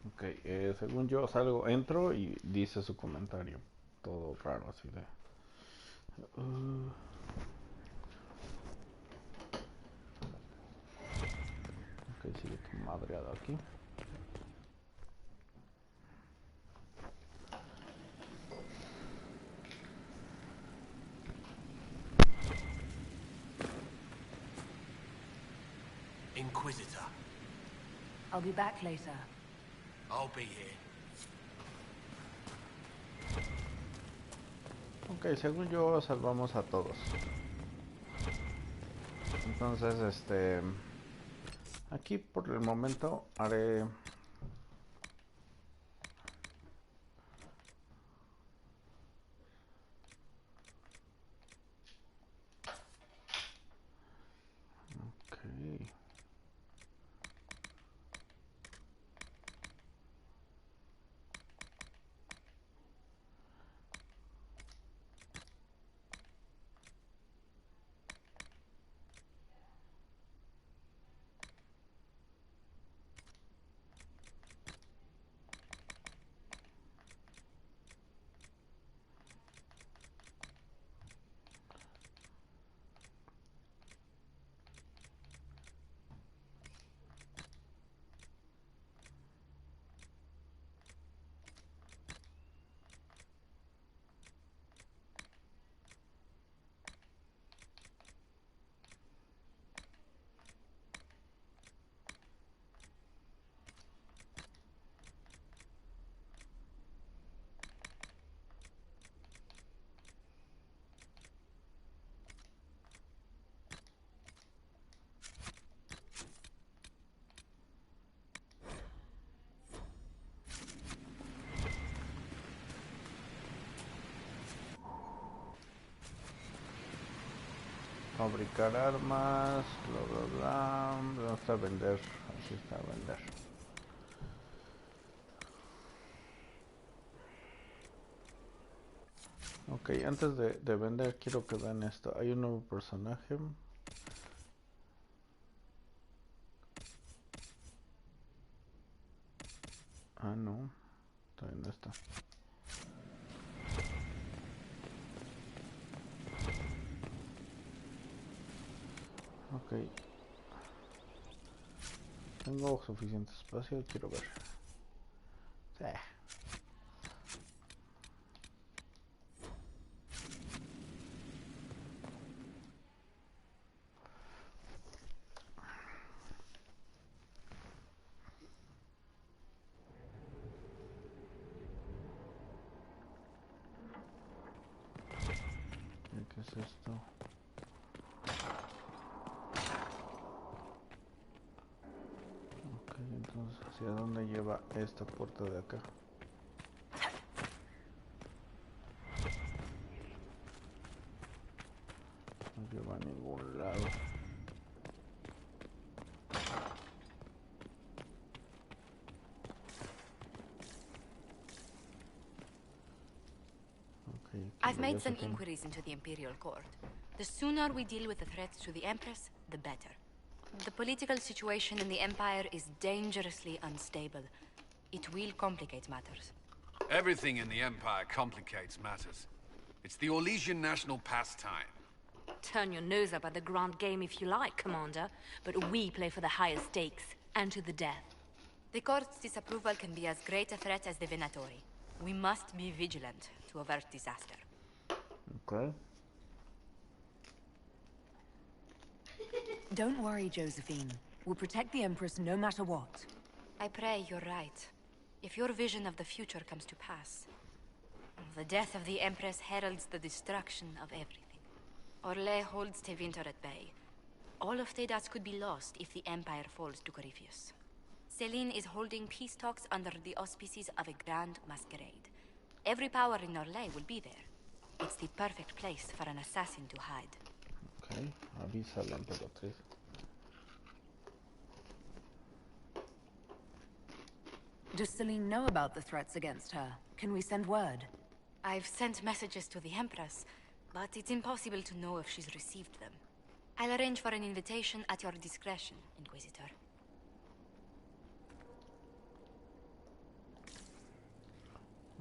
Ok, según yo salgo, entro y dice su comentario. Todo raro así de... Ok, sigue tu madreado aquí. Inquisitor. I'll be back later. I'll be here. Ok, según yo salvamos a todos. Entonces, aquí por el momento haré... Ok. Fabricar armas, bla bla bla. ¿Dónde está vender? Aquí está vender. Ok, antes de vender quiero que vean esto. Hay un nuevo personaje. Ah, no. Todavía no está. Ok. Tengo suficiente espacio, quiero ver. Sí. ¿Qué es esto? Ok, entonces ¿hacia dónde lleva esta puerta de acá? lleva a ningún lado. Okay, I've made some inquiries into the Imperial Court. The sooner we deal with the threats to the Empress, the better. The political situation in the Empire is dangerously unstable. It will complicate matters. Everything in the Empire complicates matters. It's the Orlesian national pastime. Turn your nose up at the grand game if you like, Commander, but we play for the highest stakes, and to the death. The Court's disapproval can be as great a threat as the Venatori. We must be vigilant to avert disaster. Okay. Don't worry, Josephine. We'll protect the Empress no matter what. I pray you're right. If your vision of the future comes to pass, the death of the Empress heralds the destruction of everything. Orlais holds Tevinter at bay. All of Tedas could be lost if the Empire falls to Corypheus. Celine is holding peace talks under the auspices of a grand masquerade. Every power in Orlais will be there. It's the perfect place for an assassin to hide. Okay, avisa a la emperatriz. Does Celine know about the threats against her? Can we send word? I've sent messages to the Empress, but it's impossible to know if she's received them. I'll arrange for an invitation at your discretion, Inquisitor.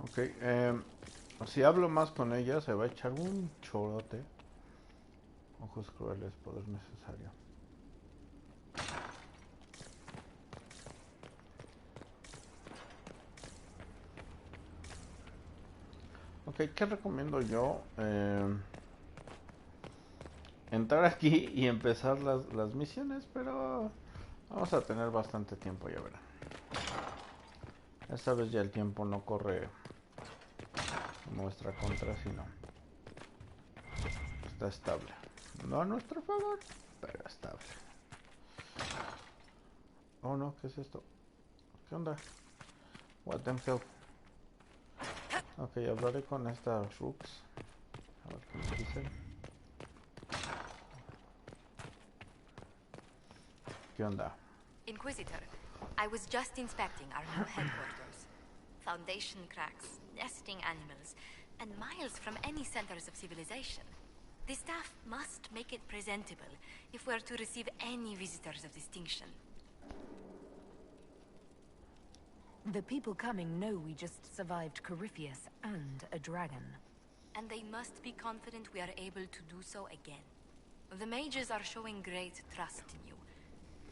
Ok, si hablo más con ella se va a echar un chorote. Ojos crueles, poder necesario. Ok, ¿qué recomiendo yo? Entrar aquí y empezar las misiones, pero vamos a tener bastante tiempo, ya verán. Esta vez ya el tiempo no corre en nuestra contra, sino está estable. No a nuestro favor, pero estable. Oh no, ¿qué es esto? ¿Qué onda? What the hell? Ok, hablaré con estas Rooks. A ver qué me dicen. ¿Qué onda? Inquisitor, I was just inspecting our new headquarters. Foundation cracks, nesting animals, and miles from any centers of civilization. The staff must make it presentable if we're to receive any visitors of distinction. The people coming know we just survived Corypheus and a dragon. And they must be confident we are able to do so again. The mages are showing great trust in you.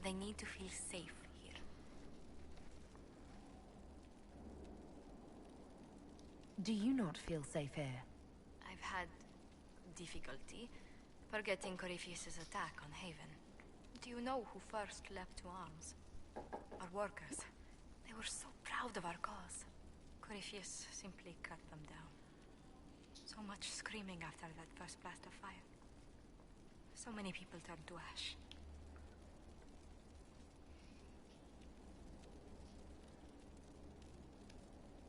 They need to feel safe here. Do you not feel safe here? I've had difficulty forgetting Corypheus's attack on Haven. Do you know who first leapt to arms? Our workers. They were so proud of our cause. Corypheus simply cut them down. So much screaming after that first blast of fire. So many people turned to ash.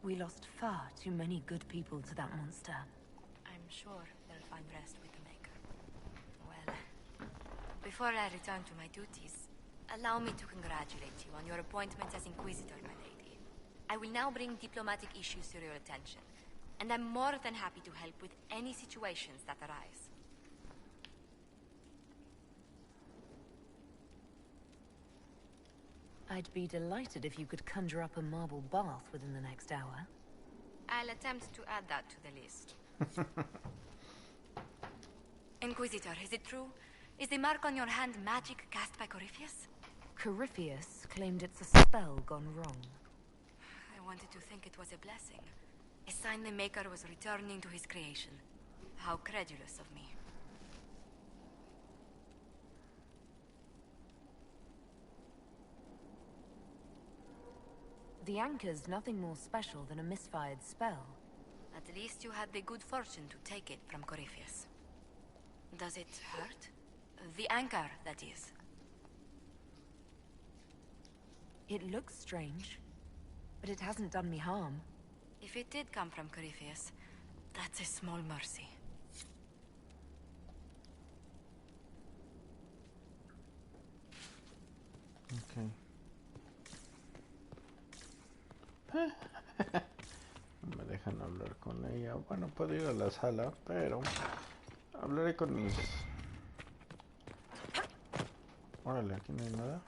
We lost far too many good people to that monster. I'm sure they'll find rest with the Maker. Well, before I return to my duties, allow me to congratulate you on your appointment as Inquisitor, my lady. I will now bring diplomatic issues to your attention, and I'm more than happy to help with any situations that arise. I'd be delighted if you could conjure up a marble bath within the next hour. I'll attempt to add that to the list. Inquisitor, is it true? Is the mark on your hand magic cast by Corypheus? Corypheus claimed it's a spell gone wrong. I wanted to think it was a blessing. A sign the Maker was returning to his creation. How credulous of me. The anchor's nothing more special than a misfired spell. At least you had the good fortune to take it from Corypheus. Does it hurt? The anchor, that is. It looks strange, but it hasn't done me harm. If it did come from Corypheus, that's a small mercy. Ok. No me dejan hablar con ella. Bueno, puedo ir a la sala, pero hablaré con mis... Órale, aquí no hay nada.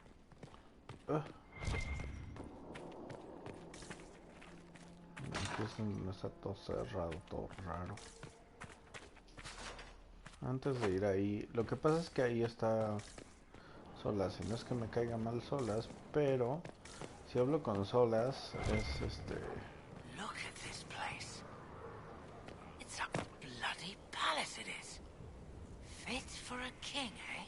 Aquí es donde está todo cerrado, todo raro. Antes de ir ahí, lo que pasa es que ahí está Solas, y no es que me caiga mal Solas, pero si hablo con Solas es Look at this place. It's a bloody palace it is. Fit for a king, eh?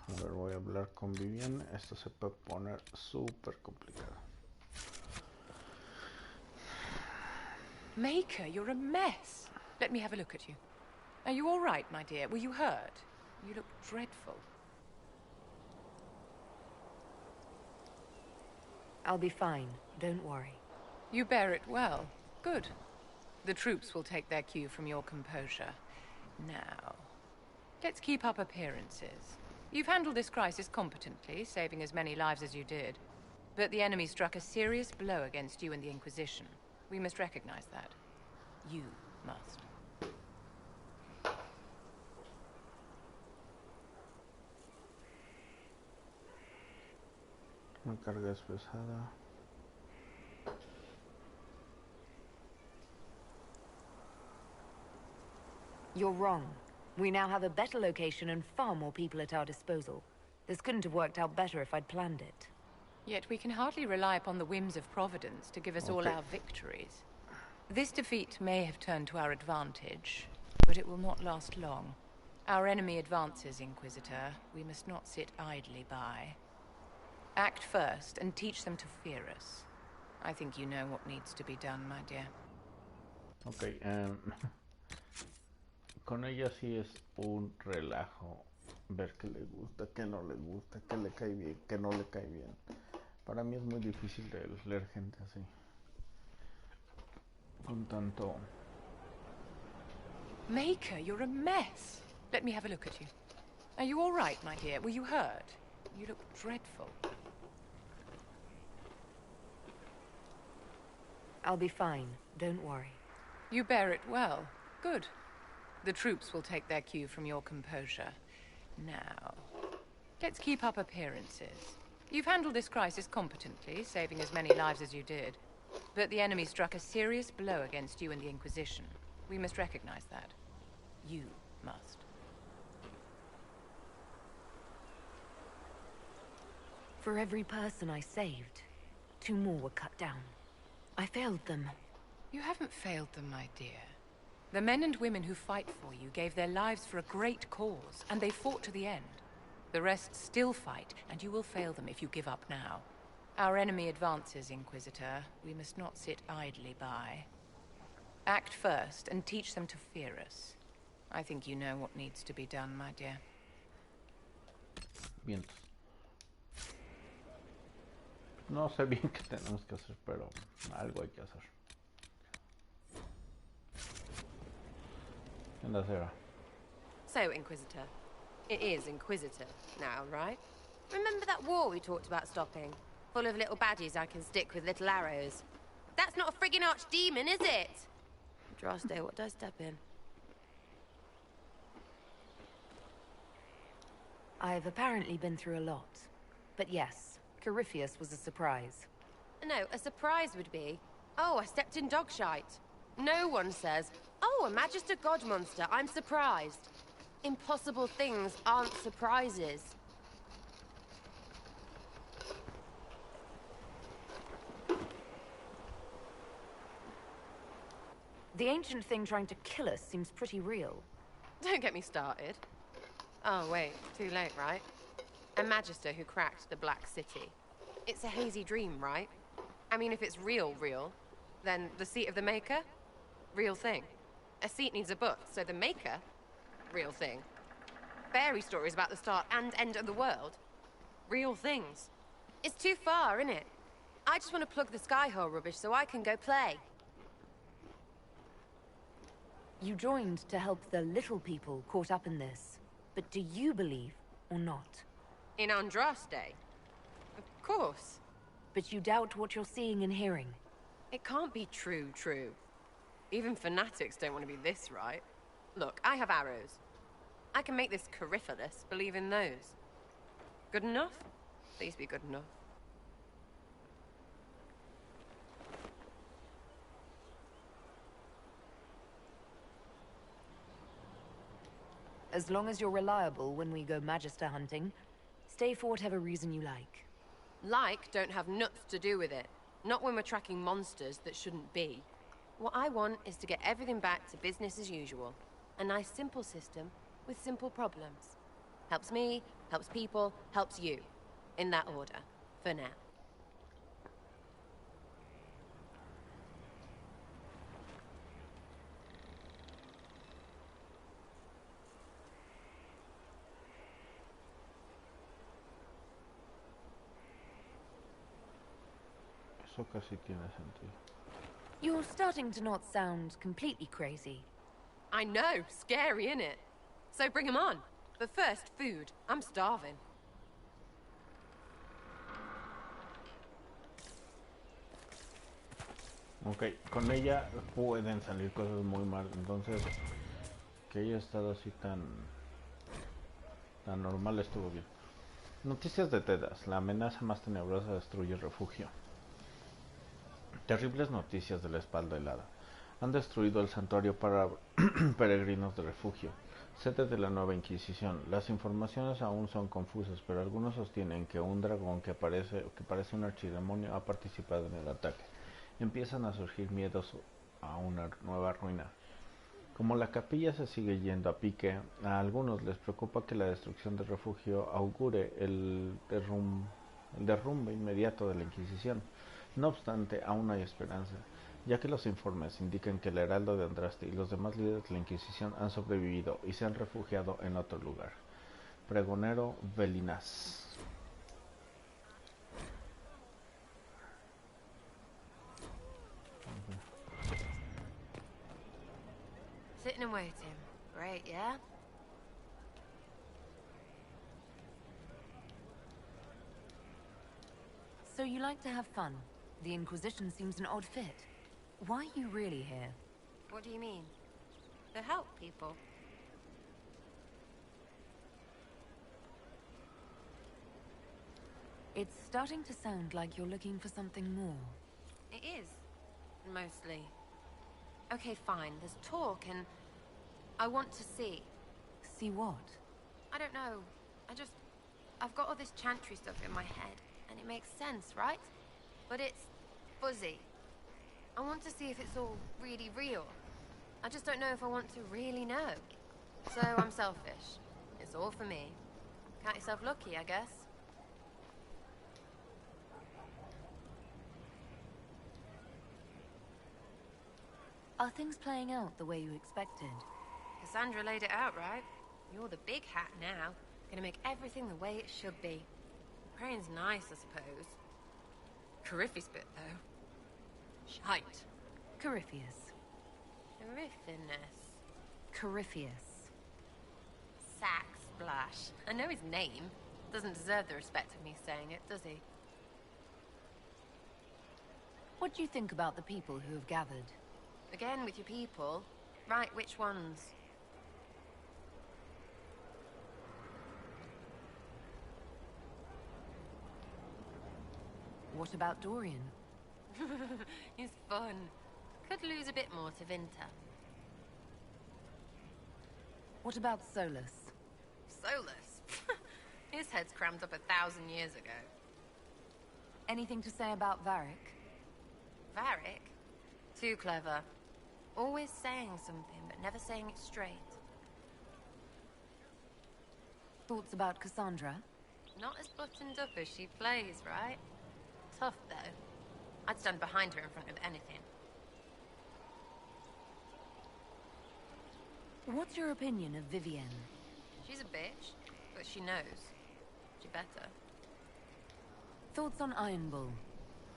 A ver, voy a hablar con Vivian. Esto se puede poner súper complicado. Maker, you're a mess. Let me have a look at you. Are you all right, my dear? Were you hurt? You look dreadful. I'll be fine. Don't worry. You bear it well. Good. The troops will take their cue from your composure. Now, let's keep up appearances. You've handled this crisis competently, saving as many lives as you did. But the enemy struck a serious blow against you and the Inquisition. We must recognize that. You must. La carga es pesada. You're wrong. We now have a better location and far more people at our disposal. This couldn't have worked out better if I'd planned it. Yet we can hardly rely upon the whims of Providence to give us all our victories. This defeat may have turned to our advantage, but it will not last long. Our enemy advances, Inquisitor. We must not sit idly by. Act first and teach them to fear us. I think you know what needs to be done, my dear. Ok, con ella sí es un relajo ver qué le gusta, qué no le gusta, qué le cae bien, qué no le cae bien. Para mí es muy difícil de leer gente así. Con tanto... Maker, you're a mess. Let me have a look at you. Are you all right, my dear? Were you hurt? You look dreadful. I'll be fine. Don't worry. You bear it well. Good. The troops will take their cue from your composure. Now, let's keep up appearances. You've handled this crisis competently, saving as many lives as you did. But the enemy struck a serious blow against you and the Inquisition. We must recognize that. You must. For every person I saved, 2 more were cut down. I failed them. You haven't failed them, my dear. The men and women who fight for you gave their lives for a great cause, and they fought to the end. The rest still fight, and you will fail them if you give up now. Our enemy advances, Inquisitor. We must not sit idly by. Act first, and teach them to fear us. I think you know what needs to be done, my dear. Bien. No sé bien qué tenemos que hacer, pero algo hay que hacer. ¿Qué onda, Sarah? So, Inquisitor. It is Inquisitor now, right? Remember that war we talked about stopping? Full of little baddies I can stick with little arrows. That's not a friggin' archdemon, is it? Droste, what did I step in? I've apparently been through a lot. But yes, Corypheus was a surprise. No, a surprise would be, oh, I stepped in dog shite. No one says, oh, a Magister God monster, I'm surprised. Impossible things aren't surprises. The ancient thing trying to kill us seems pretty real. Don't get me started. Oh, wait, too late, right? A Magister who cracked the Black City. It's a hazy dream, right? I mean, if it's real, then the seat of the Maker? Real thing. A seat needs a book, so the Maker? Real thing. Fairy stories about the start and end of the world? Real things. It's too far, innit? I just want to plug the Skyhole rubbish so I can go play. You joined to help the little people caught up in this. But do you believe or not? In Andraste? Of course. But you doubt what you're seeing and hearing. It can't be true. Even fanatics don't want to be this right. Look, I have arrows. I can make this Corypheus believe in those. Good enough? Please be good enough. As long as you're reliable when we go Magister hunting, stay for whatever reason you like. Like don't have nuts to do with it. Not when we're tracking monsters that shouldn't be. What I want is to get everything back to business as usual. A nice simple system with simple problems. Helps me, helps people, helps you. In that order, for now. Eso casi tiene sentido. You're starting to not sound completely crazy. I know, scary, innit? So bring 'em on. But first, food. I'm starving. Ok, con ella pueden salir cosas muy mal, entonces que haya estado así tan normal estuvo bien. Noticias de Tedas, la amenaza más tenebrosa destruye el refugio. Terribles noticias de la espalda helada. Han destruido el santuario para peregrinos de refugio, sede de la nueva Inquisición. Las informaciones aún son confusas, pero algunos sostienen que un dragón que parece un archidemonio ha participado en el ataque. Empiezan a surgir miedos a una nueva ruina. Como la capilla se sigue yendo a pique, a algunos les preocupa que la destrucción del refugio augure el derrumbe inmediato de la Inquisición. No obstante, aún hay esperanza, ya que los informes indican que el heraldo de Andraste y los demás líderes de la Inquisición han sobrevivido y se han refugiado en otro lugar. Pregonero Velinaz. Sitting and waiting. Great, yeah? So you like to have fun. The Inquisition seems an odd fit. Why are you really here? What do you mean? To help people. It's starting to sound like you're looking for something more. It is. Mostly. Okay, fine. There's talk and... I want to see. See what? I don't know. I've got all this chantry stuff in my head, and it makes sense, right? But it's fuzzy. I want to see if it's all really real. I just don't know if I want to really know. So I'm selfish. It's all for me. Count yourself lucky, I guess. Are things playing out the way you expected? Cassandra laid it out, right? You're the big hat now. Gonna make everything the way it should be. Praying's nice, I suppose. Corypheus bit, though. Shite. Corypheus. Corypheus. Corypheus. Sack Splash. I know his name. Doesn't deserve the respect of me saying it, does he? What do you think about the people who have gathered? Again with your people. Right, which ones? What about Dorian? He's fun. Could lose a bit more to Vinter. What about Solus? Solus? His head's crammed up 1,000 years ago. Anything to say about Varric? Varric? Too clever. Always saying something, but never saying it straight. Thoughts about Cassandra? Not as buttoned up as she plays, right? Tough, though. I'd stand behind her in front of anything. What's your opinion of Vivienne? She's a bitch, but she knows. She better. Thoughts on Iron Bull?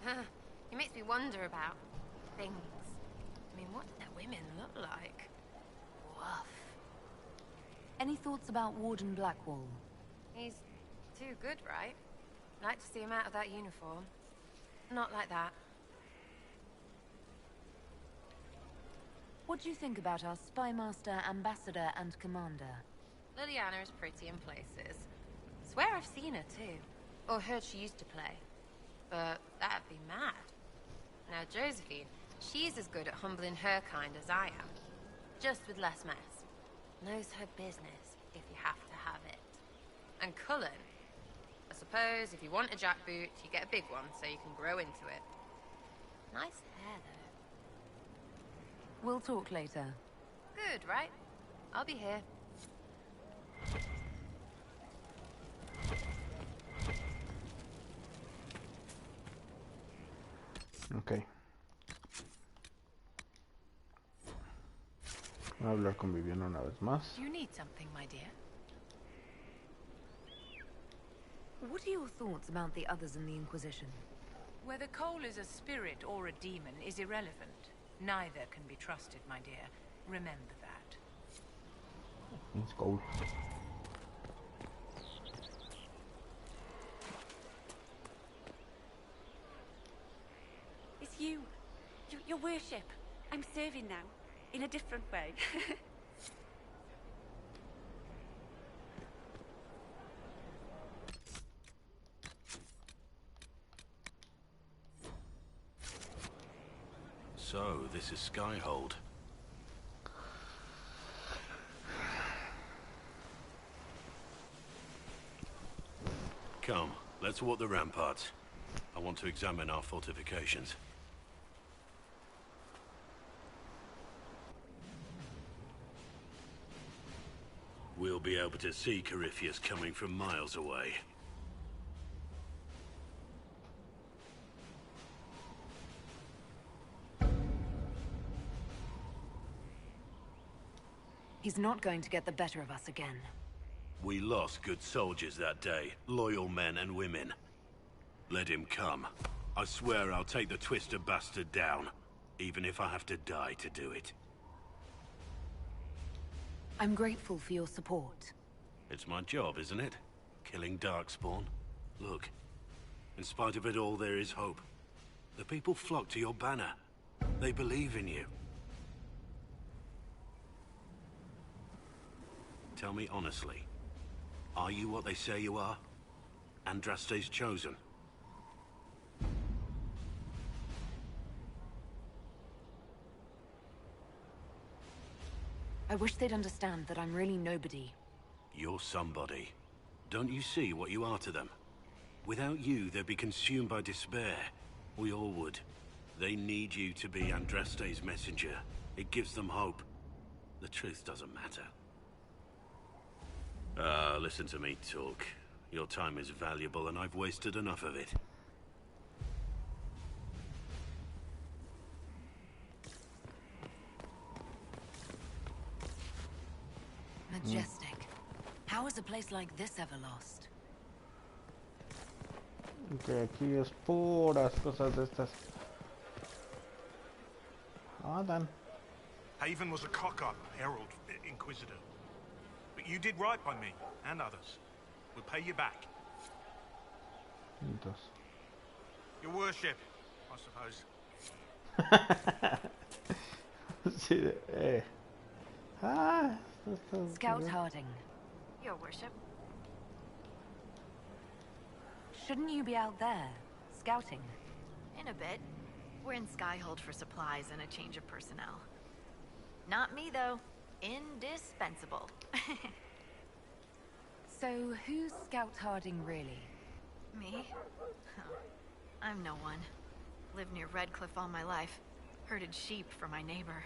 It makes me wonder about... things. I mean, what do their women look like? buff. Any thoughts about Warden Blackwall? He's too good, right? Like to see him out of that uniform. Not like that. What do you think about our Spymaster, Ambassador, and Commander? Liliana is pretty in places. Swear I've seen her too. Or heard she used to play. But that'd be mad. Now Josephine, she's as good at humbling her kind as I am. Just with less mess. Knows her business, if you have to have it. And Cullen, I suppose if you want a jackboot, you get a big one so you can grow into it. Nice hair, though. We'll talk later. Good, right? I'll be here. Ok. Voy a hablar con Viviana una vez más. Do you need something, my dear? What are your thoughts about the others in the Inquisition? Whether Cole is a spirit or a demon is irrelevant. Neither can be trusted, my dear. Remember that. It's cold. It's you. Your worship. I'm serving now. In a different way. So, this is Skyhold. Come, let's walk the ramparts. I want to examine our fortifications. We'll be able to see Corypheus coming from miles away. He's not going to get the better of us again. We lost good soldiers that day, loyal men and women. Let him come. I swear I'll take the twister bastard down, even if I have to die to do it. I'm grateful for your support. It's my job, isn't it? Killing Darkspawn. Look, in spite of it all, there is hope. The people flock to your banner. They believe in you. Tell me honestly, are you what they say you are? Andraste's chosen? I wish they'd understand that I'm really nobody. You're somebody. Don't you see what you are to them? Without you, they'd be consumed by despair. We all would. They need you to be Andraste's messenger. It gives them hope. The truth doesn't matter. Listen to me talk. Your time is valuable and I've wasted enough of it. Majestic. How is a place like this ever lost? Que aquí es puras cosas de estas. Dan. Haven was a cock-up, Herald, Inquisitor. But you did right by me, and others. We'll pay you back. Entonces. Your worship, I suppose. Sí, Scout Harding. Your worship. Shouldn't you be out there, scouting? In a bit. We're in Skyhold for supplies and a change of personnel. Not me, though. Indispensable. So, who's Scout Harding really? Me? Oh, I'm no one. Lived near Redcliffe all my life. Herded sheep for my neighbor.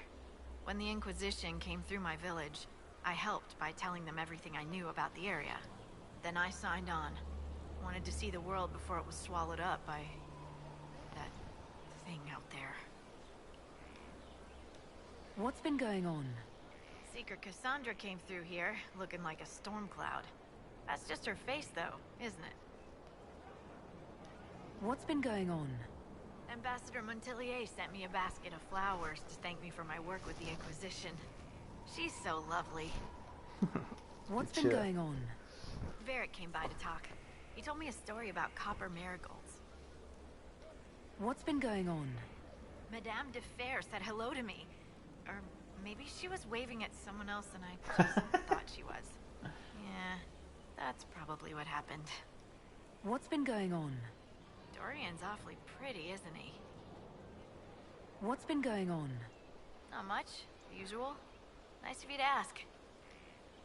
When the Inquisition came through my village, I helped by telling them everything I knew about the area. Then I signed on. Wanted to see the world before it was swallowed up by that thing out there. What's been going on? Seeker Cassandra came through here, looking like a storm cloud. That's just her face, though, isn't it? What's been going on? Ambassador Montillier sent me a basket of flowers to thank me for my work with the Inquisition. She's so lovely. What's been going on? Varric came by to talk. He told me a story about copper marigolds. What's been going on? Madame de Fer said hello to me. Or maybe she was waving at someone else and I just thought she was. Yeah, that's probably what happened. What's been going on? Dorian's awfully pretty, isn't he? What's been going on? Not much. Usual. Nice of you to ask.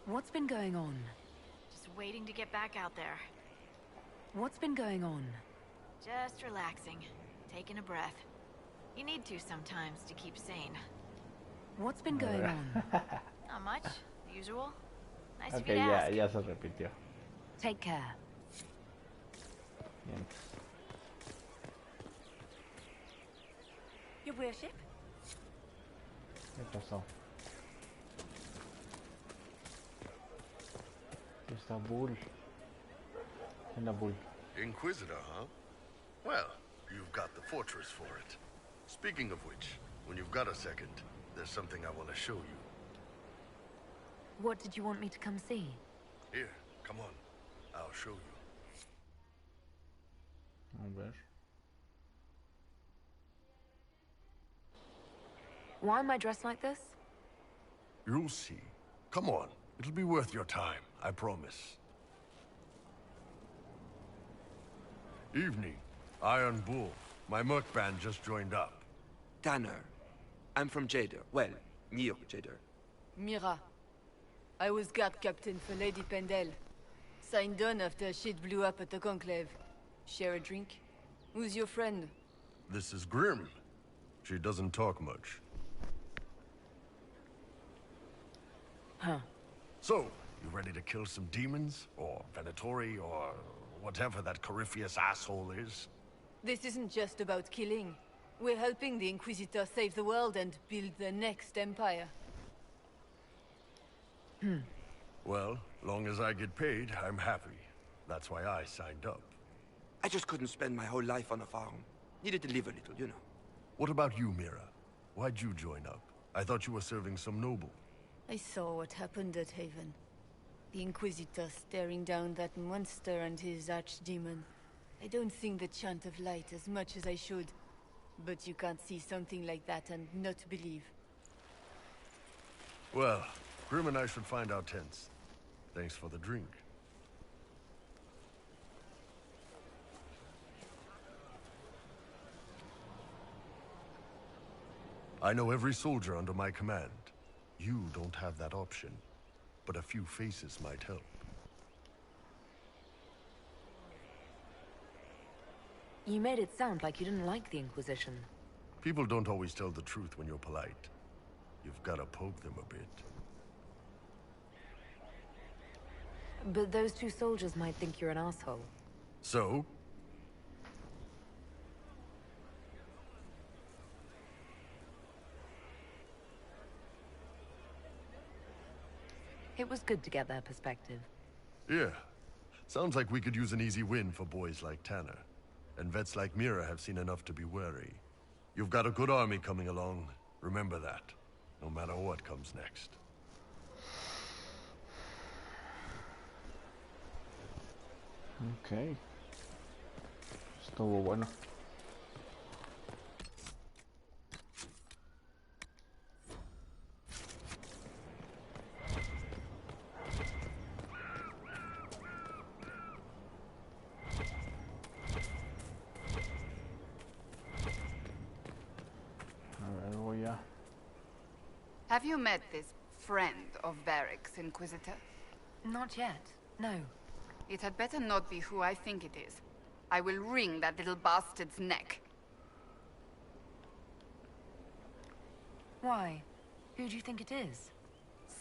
What's been going on? Just waiting to get back out there. What's been going on? Just relaxing. Taking a breath. You need to sometimes to keep sane. What's been going on? Not much. Usual. Nice of Okay, you to ask. ya se repitió. Take care. Bien. Your worship? ¿Qué pasó? Aquí está Bull. En la Bull. Inquisitor, huh? Well, you've got the fortress for it. Speaking of which, when you've got a second, there's something I want to show you. What did you want me to come see? Here, come on. I'll show you. A ver. Why am I dressed like this? You'll see. Come on. It'll be worth your time, I promise. Evening. Iron Bull. My merc band just joined up. Tanner. I'm from Jader. Well, near Jader. Mira. I was guard captain for Lady Pendel. Signed on after shit blew up at the Conclave. Share a drink? Who's your friend? This is Grim. She doesn't talk much. Huh. So, you ready to kill some demons? Or Venatori? Or whatever that Corypheus asshole is? This isn't just about killing. We're helping the Inquisitor save the world and build the next empire. Well, long as I get paid, I'm happy. That's why I signed up. I just couldn't spend my whole life on a farm. Needed to live a little, you know. What about you, Mira? Why'd you join up? I thought you were serving some noble. I saw what happened at Haven. The Inquisitor staring down that monster and his archdemon. I don't sing the chant of light as much as I should. But you can't see something like that and not believe. Well, Grim and I should find our tents. Thanks for the drink. I know every soldier under my command. You don't have that option, but a few faces might help. You made it sound like you didn't like the Inquisition. People don't always tell the truth when you're polite. You've got to poke them a bit. But those two soldiers might think you're an asshole. So? It was good to get their perspective. Yeah. Sounds like we could use an easy win for boys like Tanner. And vets like Mira have seen enough to be wary. You've got a good army coming along. Remember that. No matter what comes next. Ok. Estuvo bueno. A ver, voy a... Have you met this friend of Varric's, Inquisitor? Not yet, no. It had better not be who I think it is. I will wring that little bastard's neck. Why? Who do you think it is?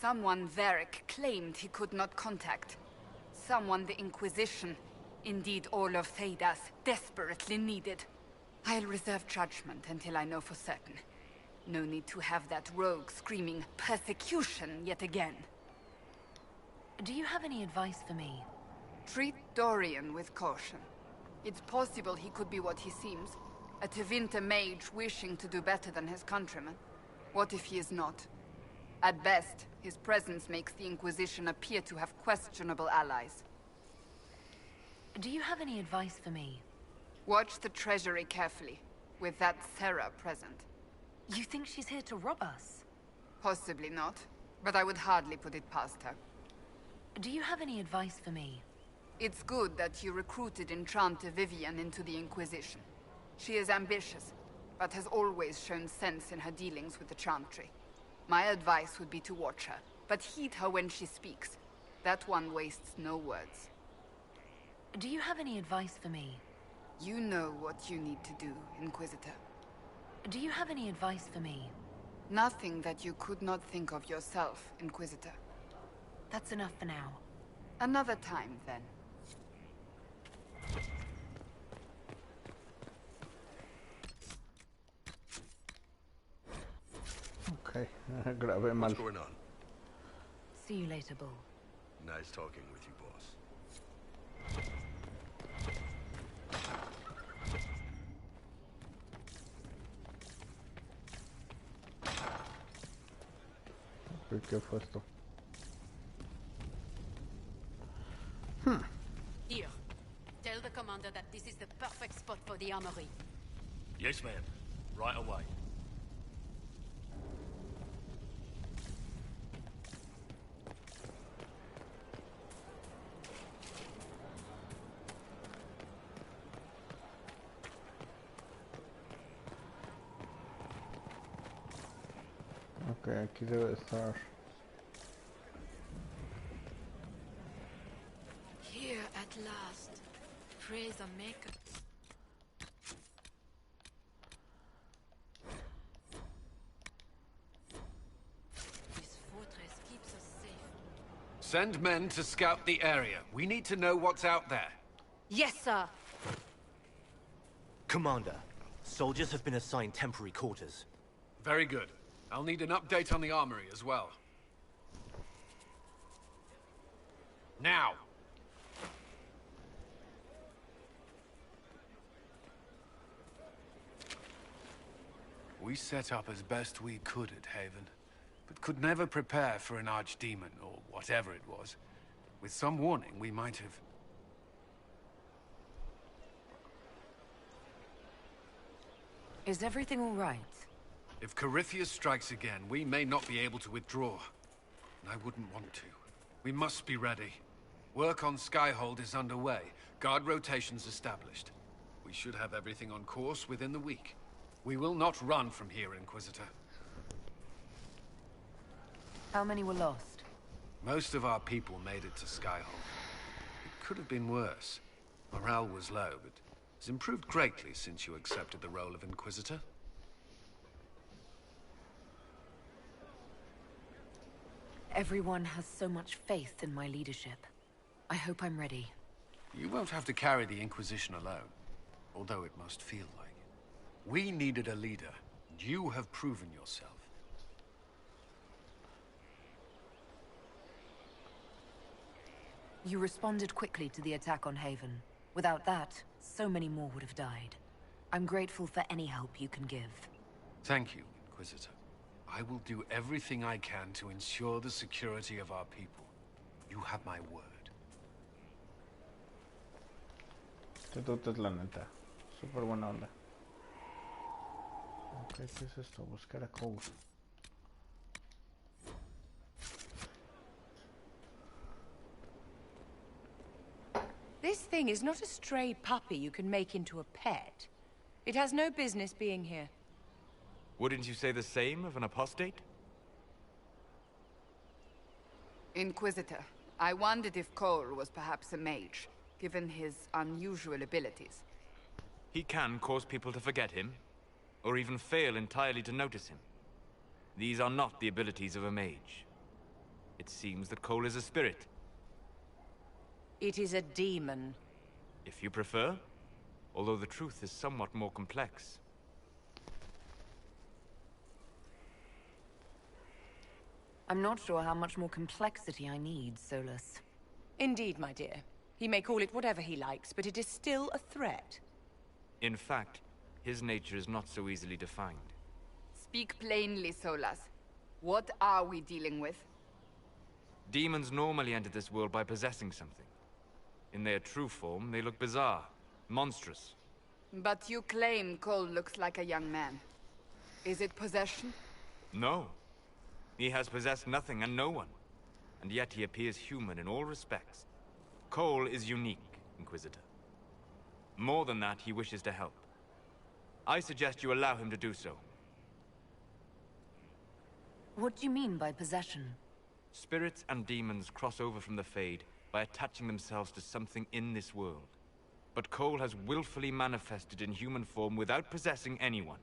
Someone Varric claimed he could not contact. Someone the Inquisition, indeed all of Thedas, desperately needed. I'll reserve judgment until I know for certain. No need to have that rogue screaming persecution yet again. Do you have any advice for me? Treat Dorian with caution. It's possible he could be what he seems. A Tevinter mage wishing to do better than his countrymen. What if he is not? At best, his presence makes the Inquisition appear to have questionable allies. Do you have any advice for me? Watch the treasury carefully, with that Sarah present. You think she's here to rob us? Possibly not, but I would hardly put it past her. Do you have any advice for me? It's good that you recruited Enchanter Vivian into the Inquisition. She is ambitious, but has always shown sense in her dealings with the Chantry. My advice would be to watch her, but heed her when she speaks. That one wastes no words. Do you have any advice for me? You know what you need to do, Inquisitor. Do you have any advice for me? Nothing that you could not think of yourself, Inquisitor. That's enough for now. Another time, then. Okay, grabé mal. What's going on? See you later, Bull. Nice talking with you, boss. ¿Qué fue esto? Here. Tell the commander that this is the perfect spot for the armory. Yes, ma'am. Right away. Ok, aquí debe estar. Here at last. Praise the Maker. This fortress keeps us safe. Send men to scout the area. We need to know what's out there. Yes, sir. Commander, soldiers have been assigned temporary quarters. Very good. I'll need an update on the armory as well. Now! We set up as best we could at Haven, but could never prepare for an archdemon, or whatever it was. With some warning, we might have... Is everything all right? If Corypheus strikes again, we may not be able to withdraw. And I wouldn't want to. We must be ready. Work on Skyhold is underway. Guard rotations established. We should have everything on course within the week. We will not run from here, Inquisitor. How many were lost? Most of our people made it to Skyhold. It could have been worse. Morale was low, but it's improved greatly since you accepted the role of Inquisitor. Everyone has so much faith in my leadership. I hope I'm ready. You won't have to carry the Inquisition alone, although it must feel like it. We needed a leader. You have proven yourself. You responded quickly to the attack on Haven. Without that, so many more would have died. I'm grateful for any help you can give. Thank you, Inquisitor. I will do everything I can to ensure the security of our people. You have my word. Tú es la neta. Súper buena onda. Ok, ¿qué es esto? Buscar a Cole. This thing is not a stray puppy you can make into a pet. It has no business being here. Wouldn't you say the same of an apostate? Inquisitor, I wondered if Cole was perhaps a mage, given his unusual abilities. He can cause people to forget him, or even fail entirely to notice him. These are not the abilities of a mage. It seems that Cole is a spirit. It is a demon. If you prefer, although the truth is somewhat more complex. I'm not sure how much more complexity I need, Solus. Indeed, my dear. He may call it whatever he likes, but it is still a threat. In fact, his nature is not so easily defined. Speak plainly, Solas. What are we dealing with? Demons normally enter this world by possessing something. In their true form, they look bizarre, monstrous. But you claim Cole looks like a young man. Is it possession? No. He has possessed nothing and no one. And yet he appears human in all respects. Cole is unique, Inquisitor. More than that, he wishes to help. I suggest you allow him to do so. What do you mean by possession? Spirits and demons cross over from the Fade by attaching themselves to something in this world. But Cole has willfully manifested in human form without possessing anyone.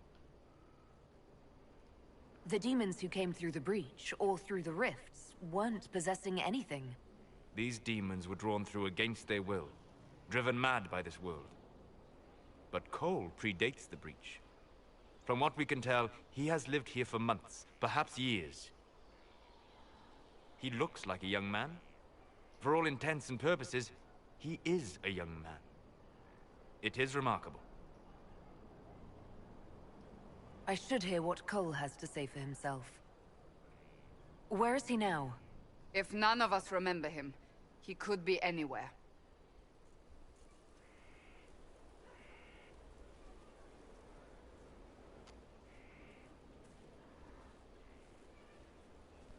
The demons who came through the breach, or through the rifts, weren't possessing anything. These demons were drawn through against their will, driven mad by this world. But Cole predates the breach. From what we can tell, he has lived here for months, perhaps years. He looks like a young man. For all intents and purposes, he is a young man. It is remarkable. I should hear what Cole has to say for himself. Where is he now? If none of us remember him, he could be anywhere.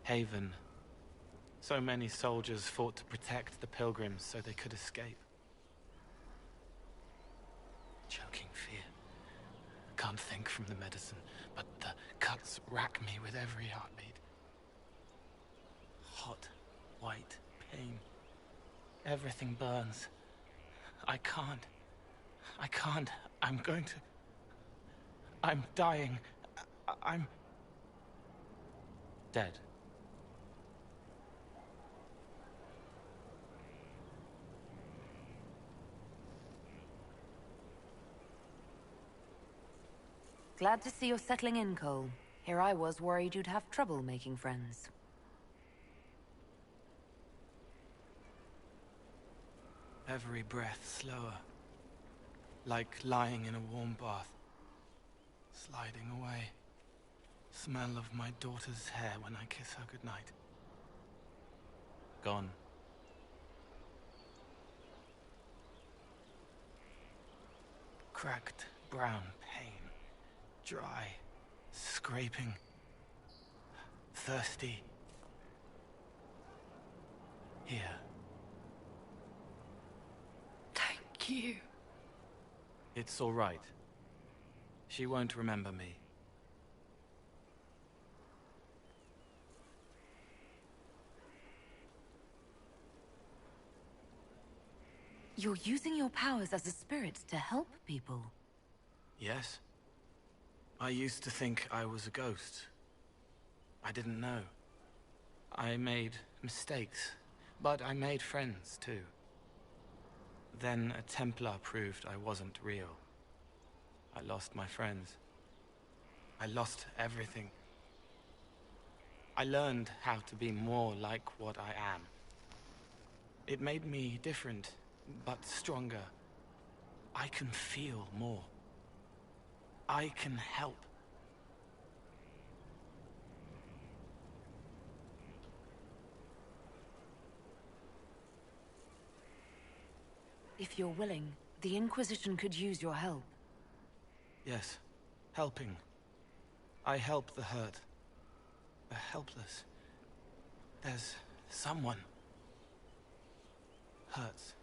Haven. So many soldiers fought to protect the pilgrims so they could escape. Choking fear. Can't think from the medicine, but the cuts rack me with every heartbeat. Hot, white pain. Everything burns. I can't. I'm going to... I'm dying. I'm... dead. Glad to see you're settling in, Cole. Here I was worried you'd have trouble making friends. Every breath slower. Like lying in a warm bath. Sliding away. Smell of my daughter's hair when I kiss her goodnight. Gone. Cracked brown pain. Dry. Scraping. Thirsty. Here. Thank you. It's all right. She won't remember me. You're using your powers as a spirit to help people. Yes? I used to think I was a ghost. I didn't know. I made mistakes, but I made friends too. Then a Templar proved I wasn't real. I lost my friends. I lost everything. I learned how to be more like what I am. It made me different, but stronger. I can feel more. I can help. If you're willing, the Inquisition could use your help. Yes, helping. I help the hurt. The helpless. There's someone. Hurts.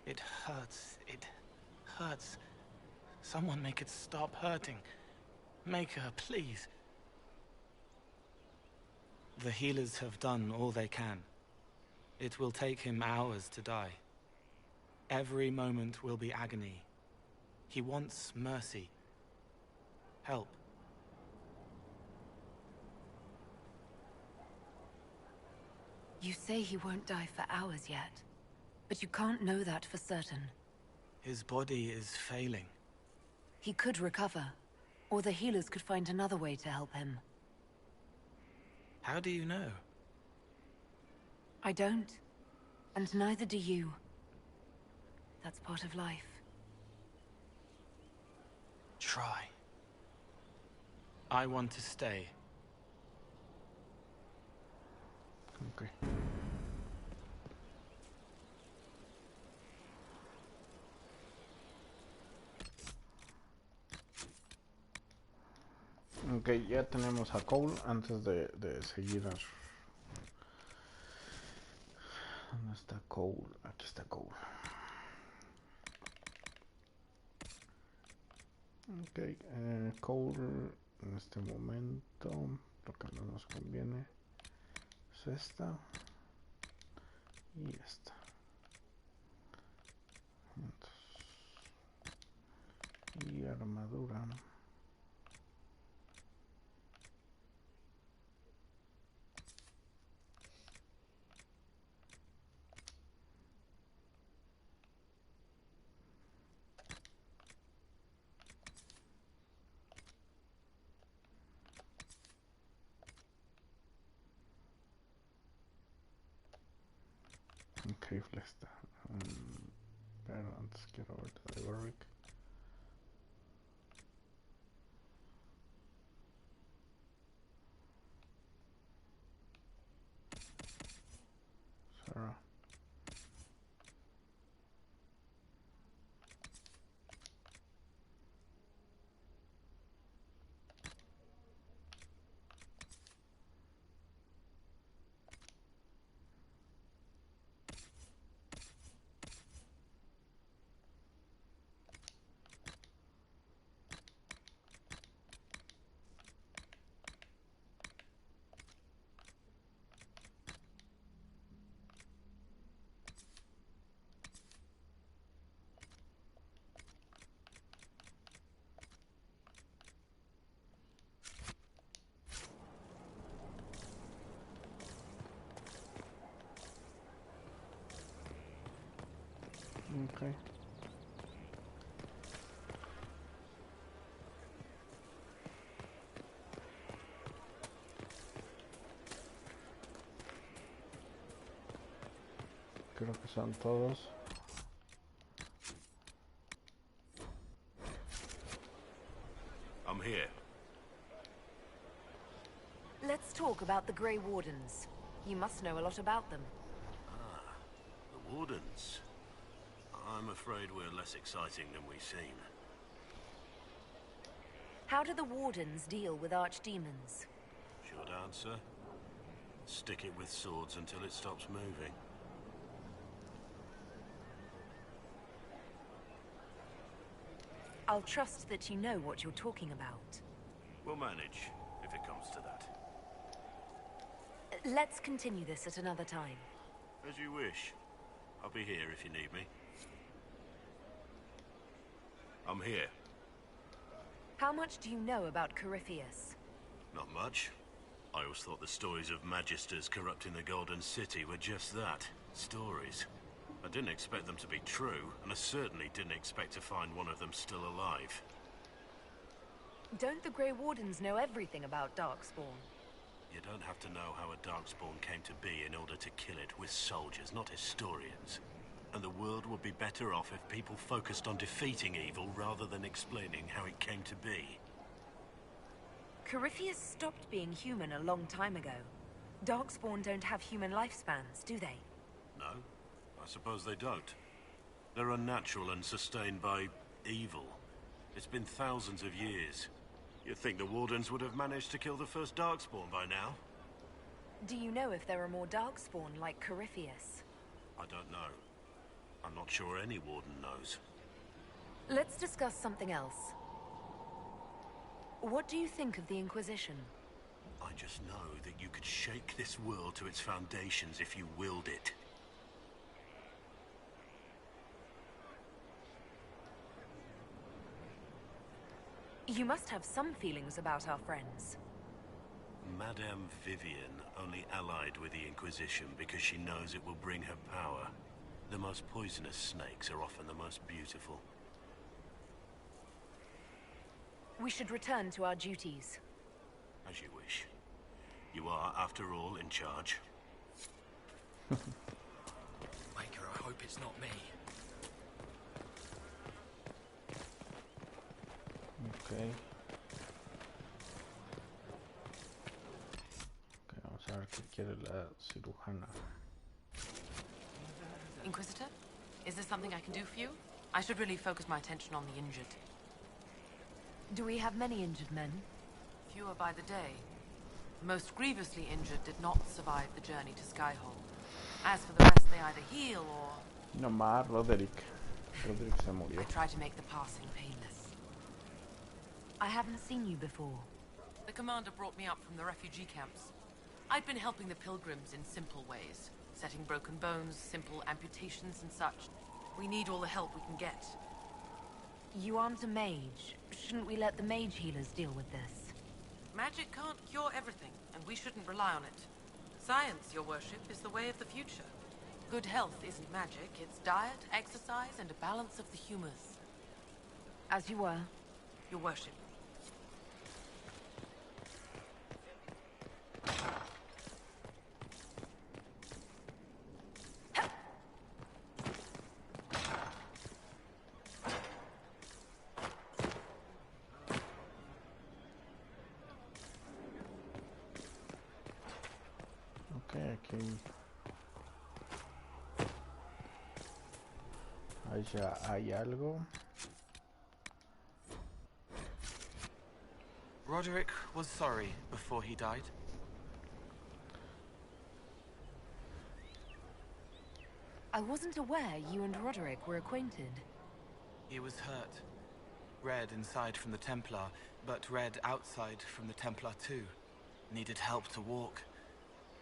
It hurts. It hurts. Someone make it stop hurting. Make her, please. The healers have done all they can. It will take him hours to die. Every moment will be agony. He wants mercy. Help. You say he won't die for hours yet, but you can't know that for certain. His body is failing. He could recover, or the healers could find another way to help him. How do you know? I don't, and neither do you. That's part of life. Try. I want to stay. Ok. Ok, ya tenemos a Cole. Antes de seguir. ¿Dónde está Cole? Aquí está Cole. Ok, Cole en este momento, lo que no nos conviene es esta y esta. Y armadura. Ok, está. Pero antes quiero ver la de Warwick. Sarah. Okay. Creo que son todos. I'm here. Let's talk about the Grey Wardens. You must know a lot about them. Ah, the Wardens. I'm afraid we're less exciting than we seem. How do the Wardens deal with archdemons? Short answer. Stick it with swords until it stops moving. I'll trust that you know what you're talking about. We'll manage, if it comes to that. Let's continue this at another time. As you wish. I'll be here if you need me. I'm here. How much do you know about Corypheus? Not much. I always thought the stories of Magisters corrupting the Golden City were just that. Stories. I didn't expect them to be true, and I certainly didn't expect to find one of them still alive. Don't the Grey Wardens know everything about Darkspawn? You don't have to know how a Darkspawn came to be in order to kill it. We're soldiers, not historians. And the world would be better off if people focused on defeating evil rather than explaining how it came to be. Corypheus stopped being human a long time ago. Darkspawn don't have human lifespans, do they? No, I suppose they don't. They're unnatural and sustained by evil. It's been thousands of years. You'd think the Wardens would have managed to kill the first Darkspawn by now. Do you know if there are more Darkspawn like Corypheus? I don't know. I'm not sure any Warden knows. Let's discuss something else. What do you think of the Inquisition? I just know that you could shake this world to its foundations if you willed it. You must have some feelings about our friends. Madame Vivian only allied with the Inquisition because she knows it will bring her power. The most poisonous snakes are often the most beautiful. We should return to our duties. As you wish. You are, after all, in charge. Maker, I hope it's not me. Okay. Ok, vamos a ver qué quiere la cirujana. Inquisitor? Is there something I can do for you? I should really focus my attention on the injured. Do we have many injured men? Fewer by the day. The most grievously injured did not survive the journey to Skyhold. As for the rest, they either heal or... No más, Roderick. Roderick se murió. I try to make the passing painless. I haven't seen you before. The commander brought me up from the refugee camps. I'd been helping the pilgrims in simple ways. Setting broken bones, simple amputations and such. We need all the help we can get. You aren't a mage. Shouldn't we let the mage healers deal with this? Magic can't cure everything, and we shouldn't rely on it. Science, your worship, is the way of the future. Good health isn't magic, it's diet, exercise, and a balance of the humors. As you were. Your worship. Aquí allá hay algo. Roderick was sorry before he died. I wasn't aware you and Roderick were acquainted. He was hurt. Red inside from the Templar, but red outside from the Templar too. Needed help to walk.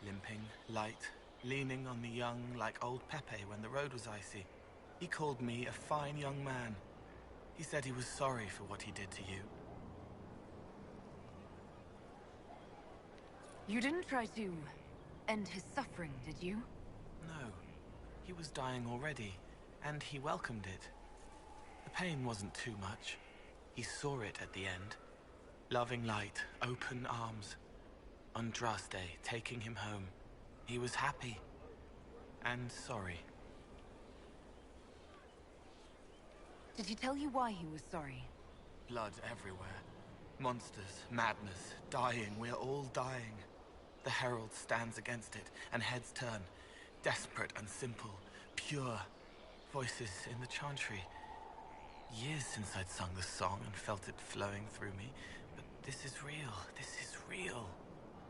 Limping, light, leaning on the young like old Pepe when the road was icy. He called me a fine young man. He said he was sorry for what he did to you. You didn't try to end his suffering, did you? No. He was dying already, and he welcomed it. The pain wasn't too much. He saw it at the end. Loving light, open arms. Andraste taking him home. He was happy. And sorry. Did he tell you why he was sorry? Blood everywhere. Monsters, madness, dying. We're all dying. The Herald stands against it, and heads turn. Desperate and simple. Pure. Voices in the chantry. Years since I'd sung the song and felt it flowing through me. But this is real. This is real.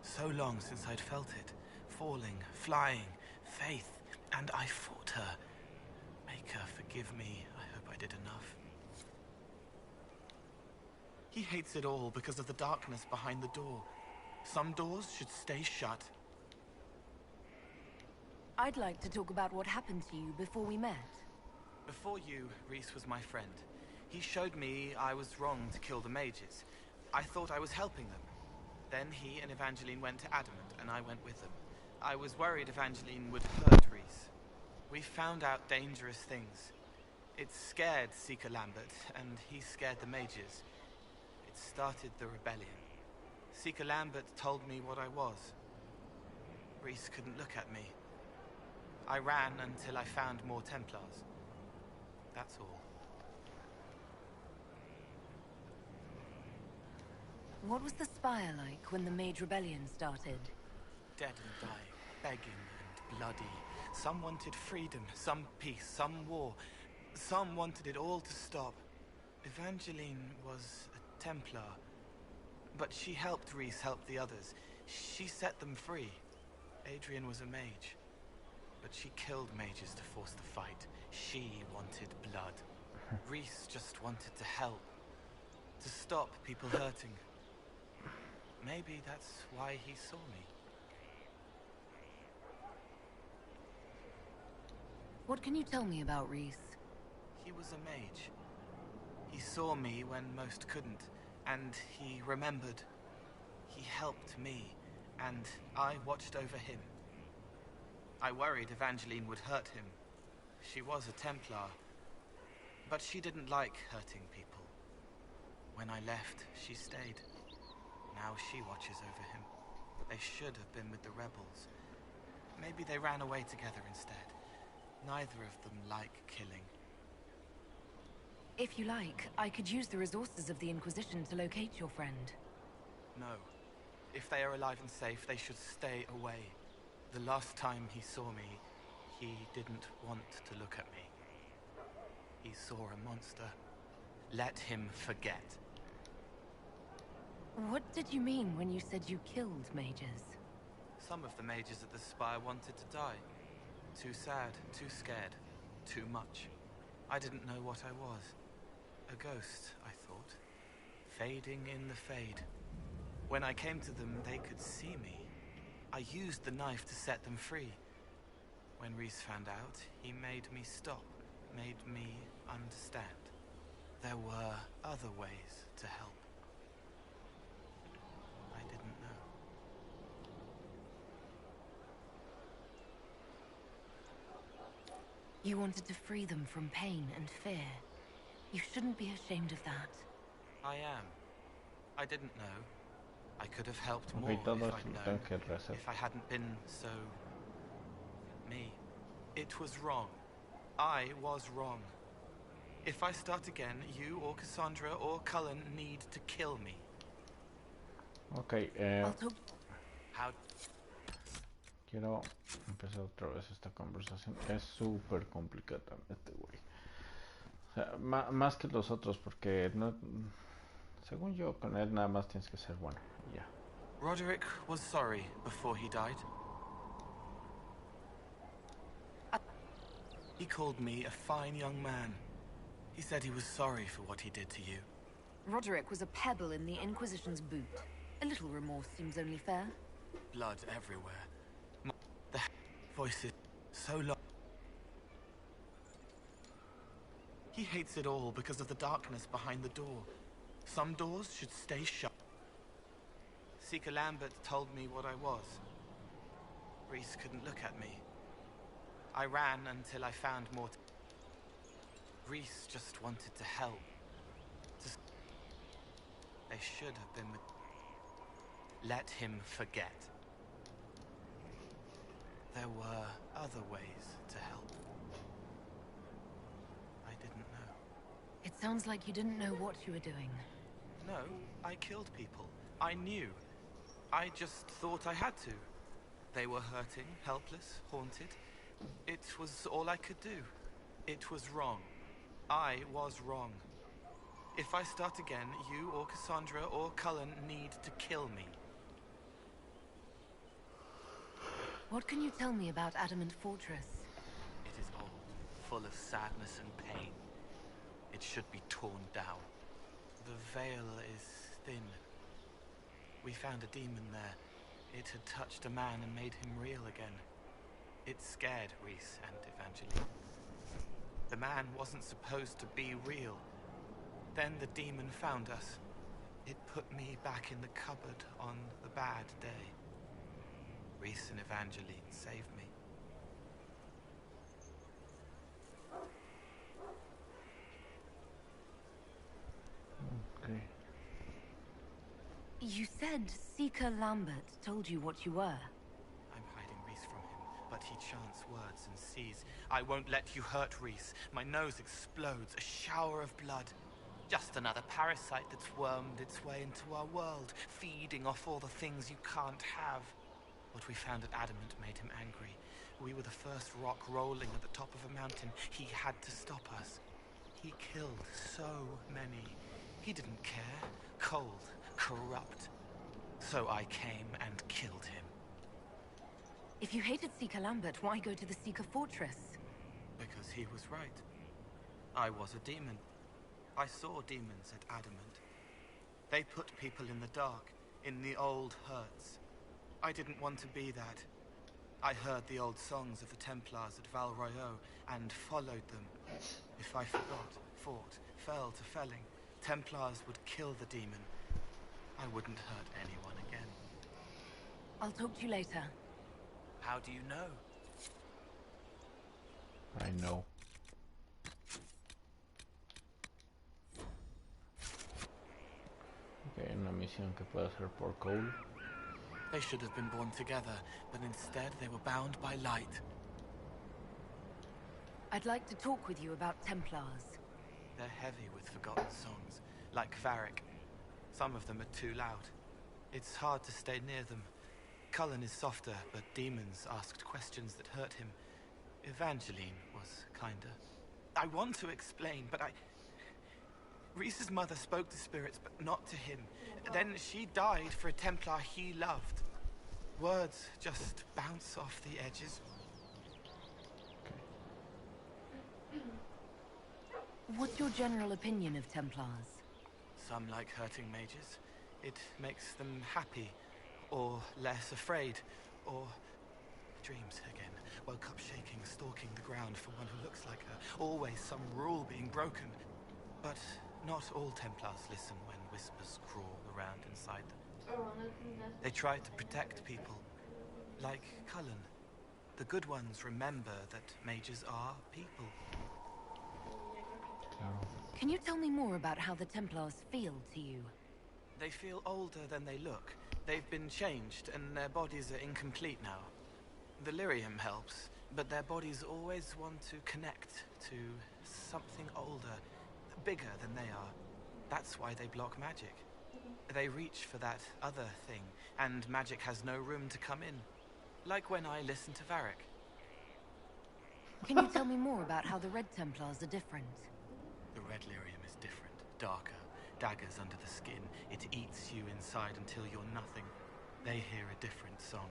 So long since I'd felt it. Falling, flying, faith. And I fought her. Make her forgive me. I hope I did enough. He hates it all because of the darkness behind the door. Some doors should stay shut. I'd like to talk about what happened to you before we met. Before you, Rhys was my friend. He showed me I was wrong to kill the mages. I thought I was helping them. Then he and Evangeline went to Adamant, and I went with them. I was worried Evangeline would hurt Rhys. We found out dangerous things. It scared Seeker Lambert, and he scared the mages. It started the rebellion. Seeker Lambert told me what I was. Rhys couldn't look at me. I ran until I found more Templars. That's all. What was the Spire like when the Mage Rebellion started? Dead and dying, begging and bloody. Some wanted freedom, some peace, some war. Some wanted it all to stop. Evangeline was a Templar. But she helped Rhys help the others. She set them free. Adrian was a mage. But she killed mages to force the fight. She wanted blood. Rhys just wanted to help. To stop people hurting. Maybe that's why he saw me. What can you tell me about Rhys? He was a mage. He saw me when most couldn't, and he remembered. He helped me, and I watched over him. I worried Evangeline would hurt him. She was a Templar, but she didn't like hurting people. When I left, she stayed. Now she watches over him. They should have been with the rebels. Maybe they ran away together instead. Neither of them like killing. If you like, I could use the resources of the Inquisition to locate your friend. No. If they are alive and safe, they should stay away. The last time he saw me, he didn't want to look at me. He saw a monster. Let him forget. What did you mean when you said you killed mages? Some of the mages at the Spire wanted to die. Too sad, too scared, too much. I didn't know what I was. A ghost, I thought. Fading in the fade. When I came to them, they could see me. I used the knife to set them free. When Rhys found out, he made me stop, made me understand. There were other ways to help. I didn't know. You wanted to free them from pain and fear. You shouldn't be ashamed of that. I am. I didn't know. I could have helped more Okay, if todo I'd esto lo known, tengo que rehacer. if I hadn't been so... me. It was wrong. I was wrong. If I start again, you or Cassandra or Cullen need to kill me. Ok, How... quiero empezar otra vez esta conversación. Es súper complicada este güey. O sea, más que los otros, porque no, según yo, con él nada más tienes que ser bueno. Ya. Roderick was sorry before he died. He called me a fine young man. He said he was sorry for what he did to you. Roderick was a pebble in the Inquisition's boot. A little remorse seems only fair. Blood everywhere. The voices so long. He hates it all because of the darkness behind the door. Some doors should stay shut. Seeker Lambert told me what I was. Rhys couldn't look at me. I ran until I found more. Rhys just wanted to help. They should have been with... Let him forget. There were other ways to help. I didn't know. It sounds like you didn't know what you were doing. No, I killed people. I knew. I just thought I had to. They were hurting, helpless, haunted. It was all I could do. It was wrong. I was wrong. If I start again, you or Cassandra or Cullen need to kill me. What can you tell me about Adamant Fortress? It is old, full of sadness and pain. It should be torn down. The veil is thin. We found a demon there. It had touched a man and made him real again. It scared Rhys and Evangeline. The man wasn't supposed to be real. Then the demon found us. It put me back in the cupboard on the bad day. Rhys and Evangeline saved me. Okay. You said Seeker Lambert told you what you were. I'm hiding Rhys from him, but he chants words and sees. I won't let you hurt Rhys. My nose explodes, a shower of blood. Just another parasite that's wormed its way into our world, feeding off all the things you can't have. What we found at Adamant made him angry. We were the first rock rolling at the top of a mountain. He had to stop us. He killed so many. He didn't care. Cold, corrupt. So I came and killed him. If you hated Seeker Lambert, why go to the Seeker Fortress? Because he was right. I was a demon. I saw demons at Adamant. They put people in the dark, in the old hurts. I didn't want to be that. I heard the old songs of the Templars at Val Royeaux and followed them. If I forgot, fought, fell to felling, Templars would kill the demon. I wouldn't hurt anyone again. I'll talk to you later. How do you know? I know. Ok, una misión que puedo hacer por Cole. They should have been born together, but instead they were bound by light. I'd like to talk with you about Templars. They're heavy with forgotten songs, like Varric. Some of them are too loud. It's hard to stay near them. Cullen is softer, but demons asked questions that hurt him. Evangeline was kinder. I want to explain, but Reese's mother spoke to spirits, but not to him. Then she died for a Templar he loved. Words just bounce off the edges. What's your general opinion of Templars? Some like hurting mages. It makes them happy, or less afraid, or dreams again. Woke up shaking, stalking the ground for one who looks like her. Always some rule being broken. But not all Templars listen when whispers crawl around inside them. They try to protect people, like Cullen. The good ones remember that mages are people. Can you tell me more about how the Templars feel to you? They feel older than they look. They've been changed, and their bodies are incomplete now. The lyrium helps, but their bodies always want to connect to something older, bigger than they are. That's why they block magic. They reach for that other thing, and magic has no room to come in. Like when I listen to Varric. Can you tell me more about how the Red Templars are different? The red lyrium is different, darker, daggers under the skin. It eats you inside until you're nothing. They hear a different song.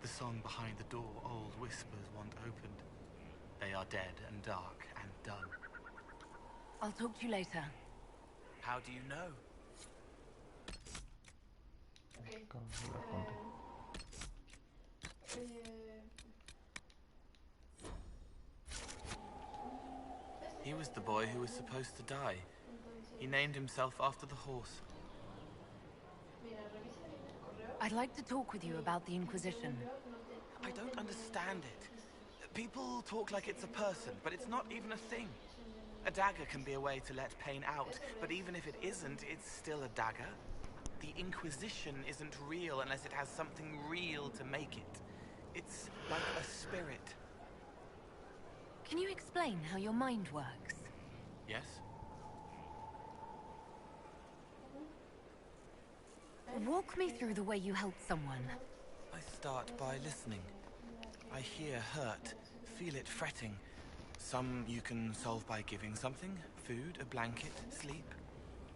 The song behind the door old whispers want opened. They are dead and dark and done. I'll talk to you later. How do you know? He was the boy who was supposed to die. He named himself after the horse. I'd like to talk with you about the Inquisition. I don't understand it. People talk like it's a person, but it's not even a thing. A dagger can be a way to let pain out, but even if it isn't, it's still a dagger. The Inquisition isn't real unless it has something real to make it. It's like a spirit. Can you explain how your mind works? Yes? Walk me through the way you help someone. I start by listening. I hear hurt, feel it fretting. Some you can solve by giving something, food, a blanket, sleep.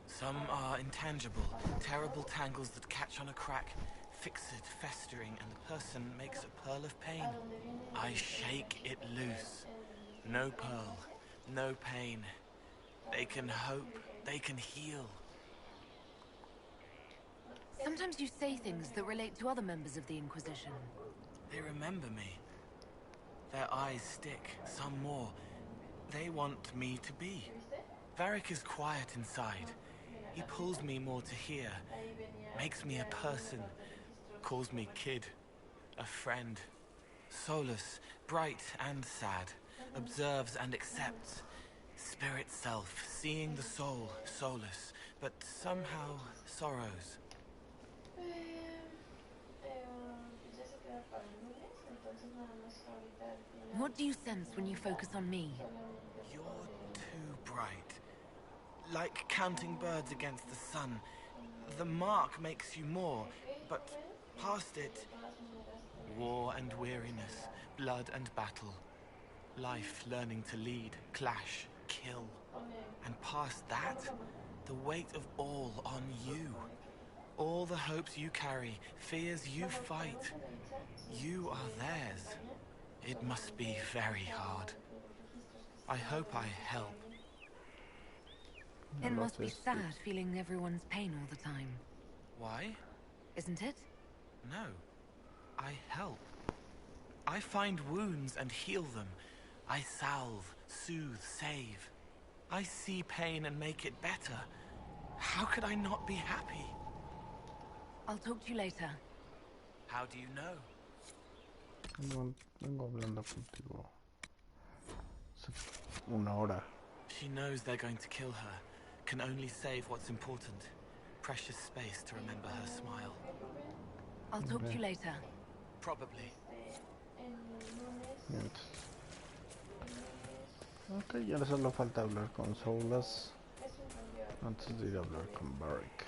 Some are intangible, terrible tangles that catch on a crack, fixed, festering, and the person makes a pearl of pain. I shake it loose. No pearl, no pain. They can hope, they can heal. Sometimes you say things that relate to other members of the Inquisition. They remember me. Their eyes stick, some more. They want me to be. Varric is quiet inside. He pulls me more to hear, makes me a person, calls me kid, a friend. Soulless, bright and sad, observes and accepts. Spirit self, seeing the soul, soulless, but somehow sorrows. What do you sense when you focus on me? You're too bright. Like counting birds against the sun. The mark makes you more, but past it, war and weariness, blood and battle. Life learning to lead, clash, kill. And past that, the weight of all on you. All the hopes you carry, fears you fight. You are theirs. It must be very hard. I hope I help. It must be sad feeling everyone's pain all the time. Why? Isn't it? No. I help. I find wounds and heal them. I salve, soothe, save. I see pain and make it better. How could I not be happy? I'll talk to you later. How do you know? Vengo hablando contigo hace una hora. She knows they're going to kill her. Can only save what's important. Precious space to remember her smile. I'll talk to you later. Probably. Ok, y ahora solo falta hablar con Soulas antes de ir a hablar con Varric.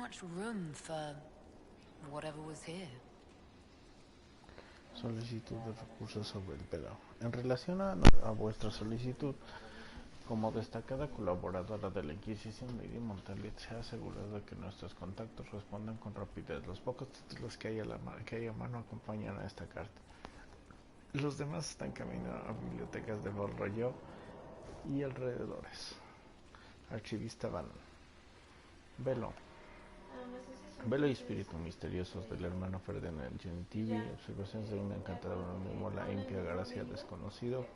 much room for whatever was here. Solicitud de recursos sobre el pedo. En relación a vuestra solicitud, como destacada colaboradora de la Inquisición, Lady Montalit se ha asegurado de que nuestros contactos respondan con rapidez. Los pocos títulos que hay a mano acompañan a esta carta. Los demás están camino a bibliotecas de Borroyo y alrededores. Archivista Bannon. Velo y espíritu misteriosos del hermano Ferdinand Gentivi, observaciones de un encantador anónimo, la impia gracia desconocido,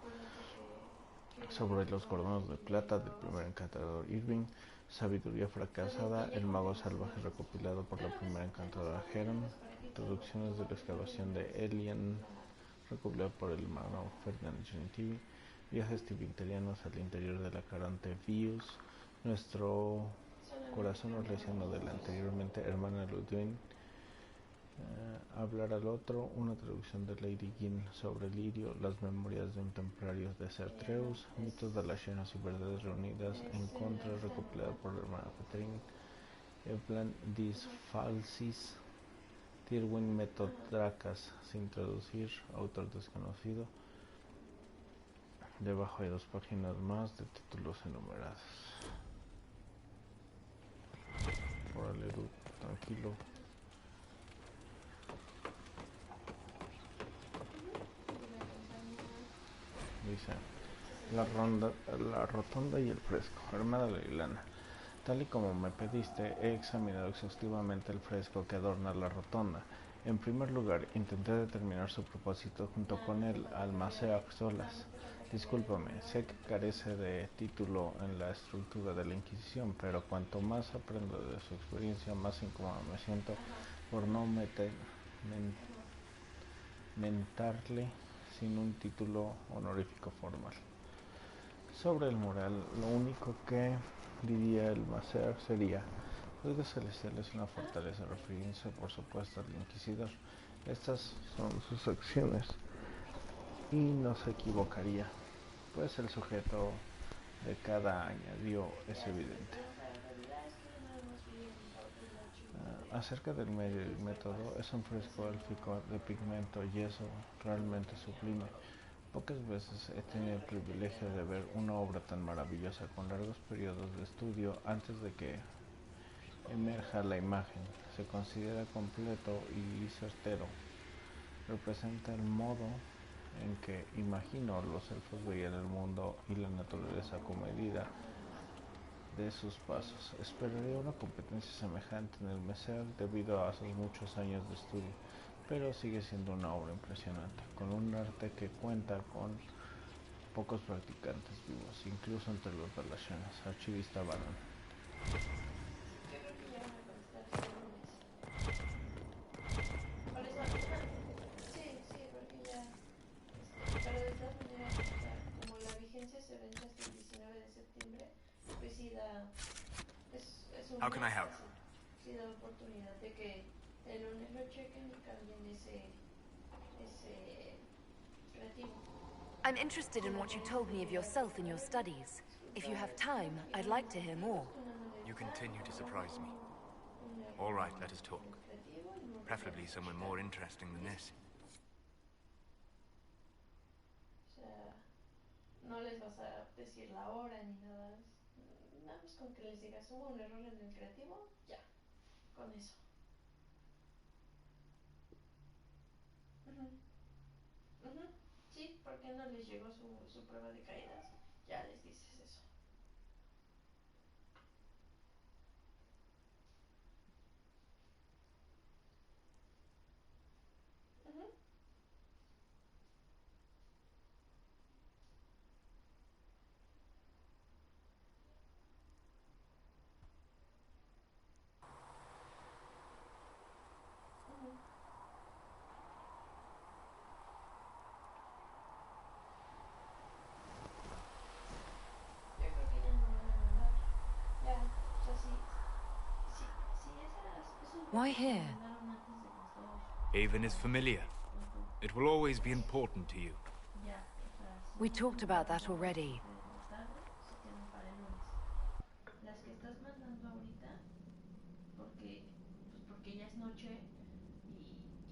sobre los cordones de plata del primer encantador Irving, sabiduría fracasada, el mago salvaje recopilado por la primera encantadora Heron, traducciones de la excavación de Elian, recopilado por el hermano Ferdinand Gentivi, viajes tibinterianos al interior de la Carante Vius, nuestro corazón orlesiano de la anteriormente hermana Ludwig, hablar al otro, una traducción de Lady Gin sobre Lirio, las memorias de un templario de Certreus, mitos de las llenas y verdades reunidas en contra, recopilado por la hermana Catherine, el plan Dis Falsis, Tirwin Metodracas, sin traducir, autor desconocido. Debajo hay 2 páginas más de títulos enumerados. Órale, Edu, tranquilo. Dice, la rotonda y el fresco. Hermana Leilana, tal y como me pediste, he examinado exhaustivamente el fresco que adorna la rotonda. En primer lugar, intenté determinar su propósito junto con el almacén solas. Discúlpame, sé que carece de título en la estructura de la Inquisición, pero cuanto más aprendo de su experiencia, más incómodo me siento por no mentarle sin un título honorífico formal. Sobre el mural, lo único que diría el Macer sería: Fuego Celestial es una fortaleza, refiriéndose por supuesto al Inquisidor. Estas son sus acciones, y no se equivocaría, pues el sujeto de cada añadió es evidente. Acerca del medio y método, es un fresco élfico de pigmento yeso realmente sublime. Pocas veces he tenido el privilegio de ver una obra tan maravillosa con largos periodos de estudio antes de que emerja la imagen. Se considera completo y certero. Representa el modo en que, imagino, los elfos veían el mundo y la naturaleza comedida de sus pasos. Esperaría una competencia semejante en el Messer debido a sus muchos años de estudio, pero sigue siendo una obra impresionante, con un arte que cuenta con pocos practicantes vivos, incluso entre los Balashanas. Archivista Bannon. Pero de todas maneras, o sea, como la vigencia se vence hasta el 19 de septiembre, pues sí da, es un How can I help? sí da oportunidad de que el lunes lo chequen y cambien ese creativo. I'm interested in what you told me of yourself in your studies. If you have time, I'd like to hear more. You continue to surprise me. All right, let us talk. Preferably somewhere more interesting than this. No les vas a decir la hora ni nada. Nada más con que les digas hubo un error en el creativo, ya. Con eso. Sí, ¿por qué no les llegó su prueba de caídas? Ya les dices eso. Why here? Haven is familiar. It will always be important to you. We talked about that already. Las que estás mandando ahorita, porque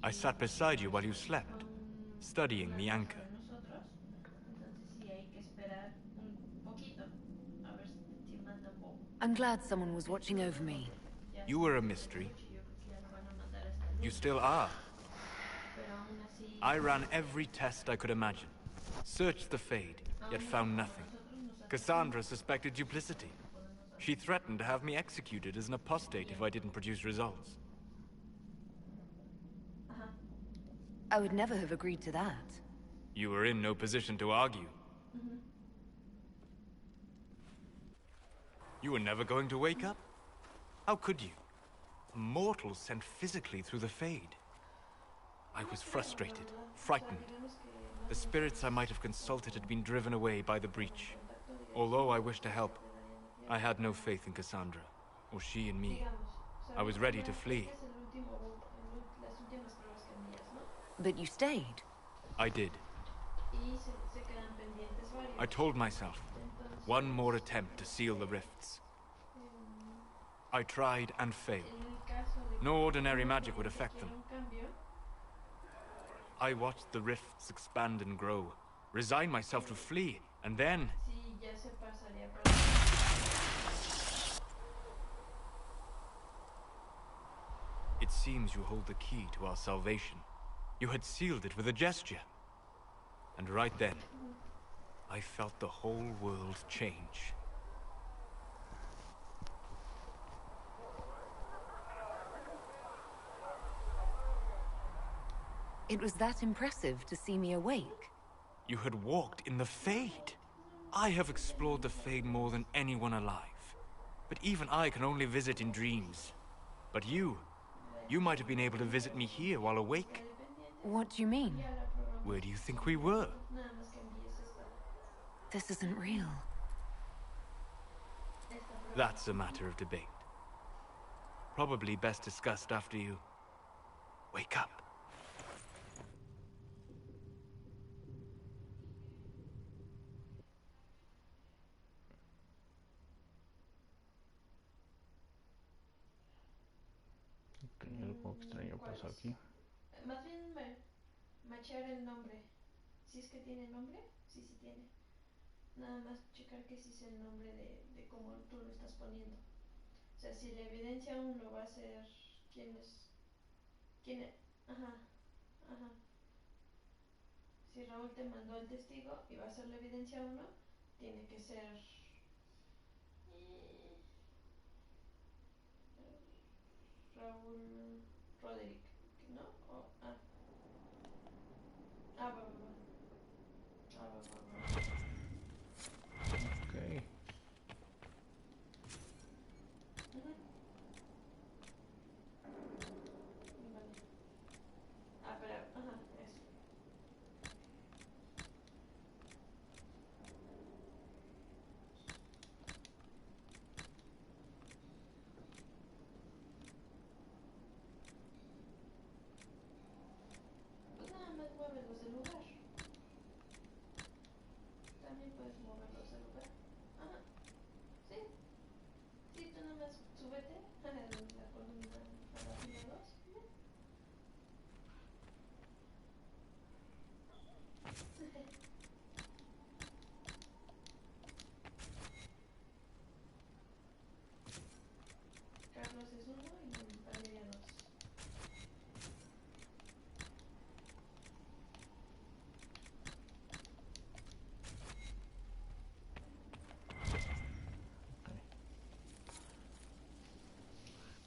I sat beside you while you slept, studying the anchor. Nosotros, entonces sí hay que esperar un poquito, a ver si manda un poco. I'm glad someone was watching over me. You were a mystery. Yo creo que ya lo van a mandar hasta el You lunes. still are. Pero aún así, I ran every test I could imagine. Searched the Fade, yet found nothing. Cassandra suspected duplicity. She threatened to have me executed as an apostate if I didn't produce results. I would never have agreed to that. You were in no position to argue. You were never going to wake up? How could you? A mortal sent physically through the Fade. I was frustrated, frightened. The spirits I might have consulted had been driven away by the breach. Although I wished to help, I had no faith in Cassandra, or she in me. I was ready to flee. But you stayed. I did. I told myself, one more attempt to seal the rifts. I tried and failed. No ordinary magic would affect them. I watched the rifts expand and grow, resigned myself to flee, and then... It seems you hold the key to our salvation. You had sealed it with a gesture. And right then, I felt the whole world change. It was that impressive to see me awake. You had walked in the Fade. I have explored the Fade more than anyone alive. But even I can only visit in dreams. But you might have been able to visit me here while awake. What do you mean? Where do you think we were? This isn't real. That's a matter of debate. Probably best discussed after you wake up. Algo extraño pasó aquí. Más bien machear el nombre. Si es que tiene nombre, sí tiene. Nada más checar que sí es el nombre de cómo tú lo estás poniendo. O sea, si la evidencia 1 va a ser quién es. Ajá. Si Raúl te mandó al testigo y va a ser la evidencia 1, tiene que ser Raúl Roderick, ¿no? Va. Ok. Vale. Pero, eso. Pues nada más muévelos del lugar. También puedes moverlos del lugar. Ajá. Sí. Sí, tú nada más súbete a la columna, a la fila 2. Carlos es 1 y Valeria 2.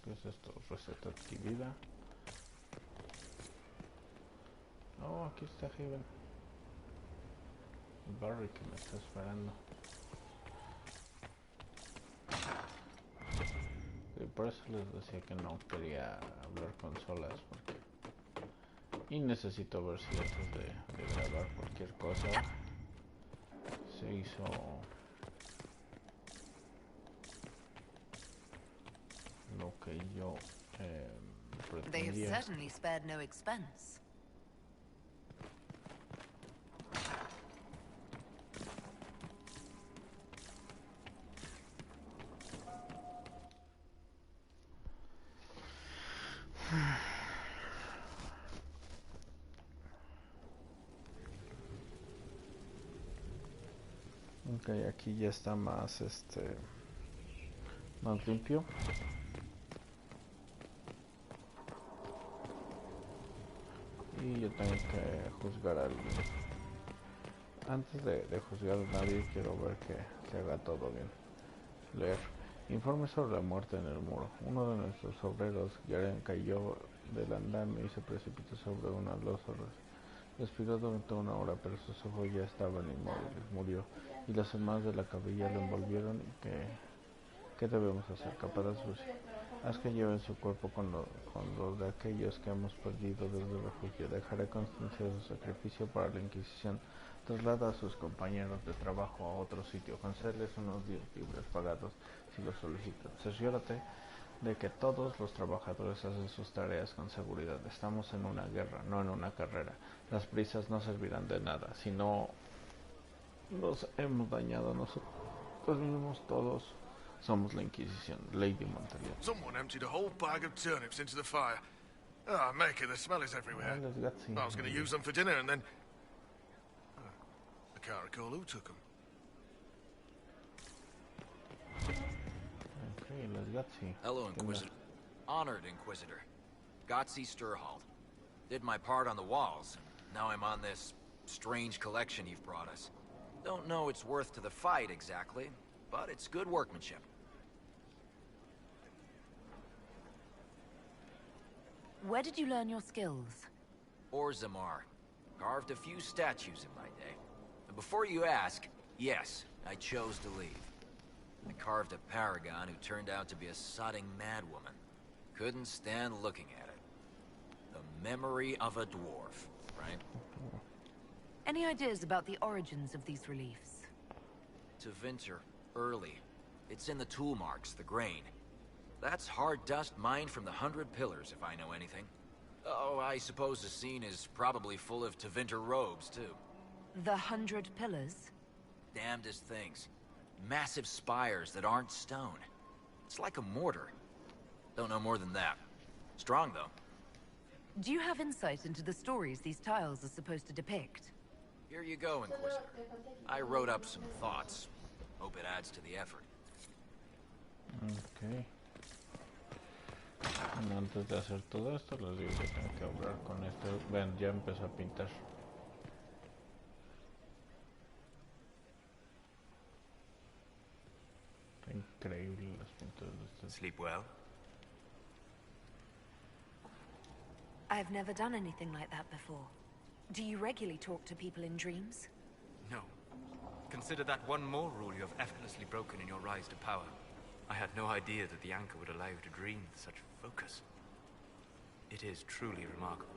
¿Qué es esto? Receta adquirida. Oh, aquí está Heaven. Barry que me está esperando. Y por eso les decía que no quería hablar con solas porque... Y necesito ver si antes de grabar cualquier cosa se hizo... lo que yo They have pretendía. certainly spared no expense. Ok, aquí ya está más, más limpio. Y yo tengo que juzgar a alguien. Antes de juzgar a nadie, quiero ver que se haga todo bien. Leer. Informe sobre la muerte en el muro. Uno de nuestros obreros, Garen, cayó del andamio y se precipitó sobre una losa. Respiró durante 1 hora, pero sus ojos ya estaban inmóviles. Murió, y las hermanas de la cabilla lo envolvieron. ¿Y qué debemos hacer? Caparaz Rusia. Haz que lleven su cuerpo con los de aquellos que hemos perdido desde el refugio. Dejaré constancia de su sacrificio para la Inquisición. Traslada a sus compañeros de trabajo a otro sitio. Concédeles unos días libres pagados si lo solicitan. Cerciórate de que todos los trabajadores hacen sus tareas con seguridad. Estamos en una guerra, no en una carrera. Las prisas no servirán de nada. Si no nos hemos dañado nosotros mismos, todos somos la Inquisición. Lady Montalion. Someone emptied a whole bag of turnips into the fire. Ah, make it, the smell is everywhere. I was going to use them for dinner and then... I can't recall who took them. Okay, let's see. Hello, Inquisitor. Honored Inquisitor. Gotzi Sturhald. Did my part on the walls. Now I'm on this strange collection you've brought us. Don't know its worth to the fight exactly, but it's good workmanship. Where did you learn your skills? Orzammar. Carved a few statues in my day. And before you ask, yes, I chose to leave. I carved a paragon who turned out to be a sodding madwoman. Couldn't stand looking at it. The memory of a dwarf, right? Any ideas about the origins of these reliefs? To Vinter, early. It's in the tool marks, the grain. That's hard dust mined from the 100 Pillars, if I know anything. Oh, I suppose the scene is probably full of Tevinter robes, too. The 100 Pillars? Damnedest things. Massive spires that aren't stone. It's like a mortar. Don't know more than that. Strong, though. Do you have insight into the stories these tiles are supposed to depict? Here you go, Inquisitor. I wrote up some thoughts. Hope it adds to the effort. Ok. Bueno, antes de hacer todo esto, les digo que tengo que hablar con este. Ven, ya empezó a pintar. Está increíble las pinturas de este. Sleep well? I've never done anything like that before. Do you regularly talk to people in dreams? No. Consider that one more rule you have effortlessly broken in your rise to power. I had no idea that the anchor would allow you to dream with such focus. It is truly remarkable.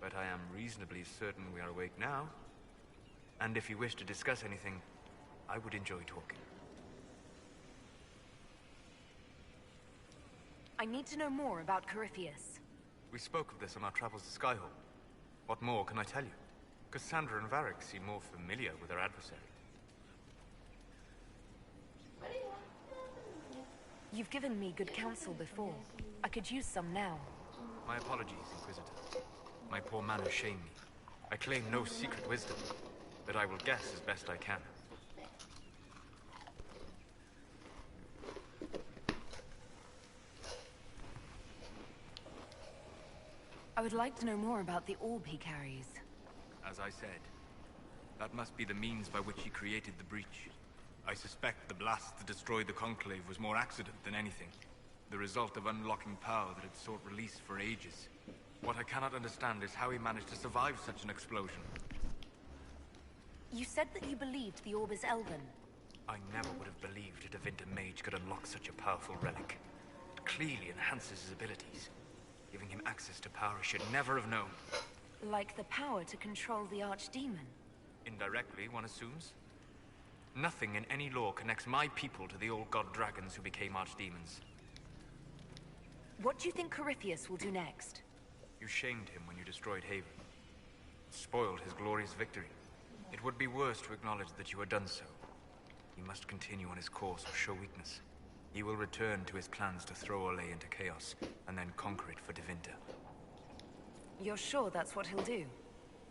But I am reasonably certain we are awake now. And if you wish to discuss anything, I would enjoy talking. I need to know more about Corypheus. We spoke of this on our travels to Skyhall. What more can I tell you? Cassandra and Varric seem more familiar with their adversary. You've given me good counsel before. I could use some now. My apologies, Inquisitor. My poor manners shame me. I claim no secret wisdom, but I will guess as best I can. I would like to know more about the orb he carries. As I said, that must be the means by which he created the breach. I suspect the blast that destroyed the Conclave was more accident than anything. The result of unlocking power that had sought release for ages. What I cannot understand is how he managed to survive such an explosion. You said that you believed the orb is Elven. I never would have believed a Tevinter mage could unlock such a powerful relic. It clearly enhances his abilities, giving him access to power he should never have known. Like the power to control the Archdemon. Indirectly, one assumes. Nothing in any law connects my people to the old god dragons who became archdemons. What do you think Corypheus will do next? You shamed him when you destroyed Haven. Spoiled his glorious victory. It would be worse to acknowledge that you had done so. He must continue on his course or show weakness. He will return to his plans to throw Olay into chaos, and then conquer it for Tevinter. You're sure that's what he'll do?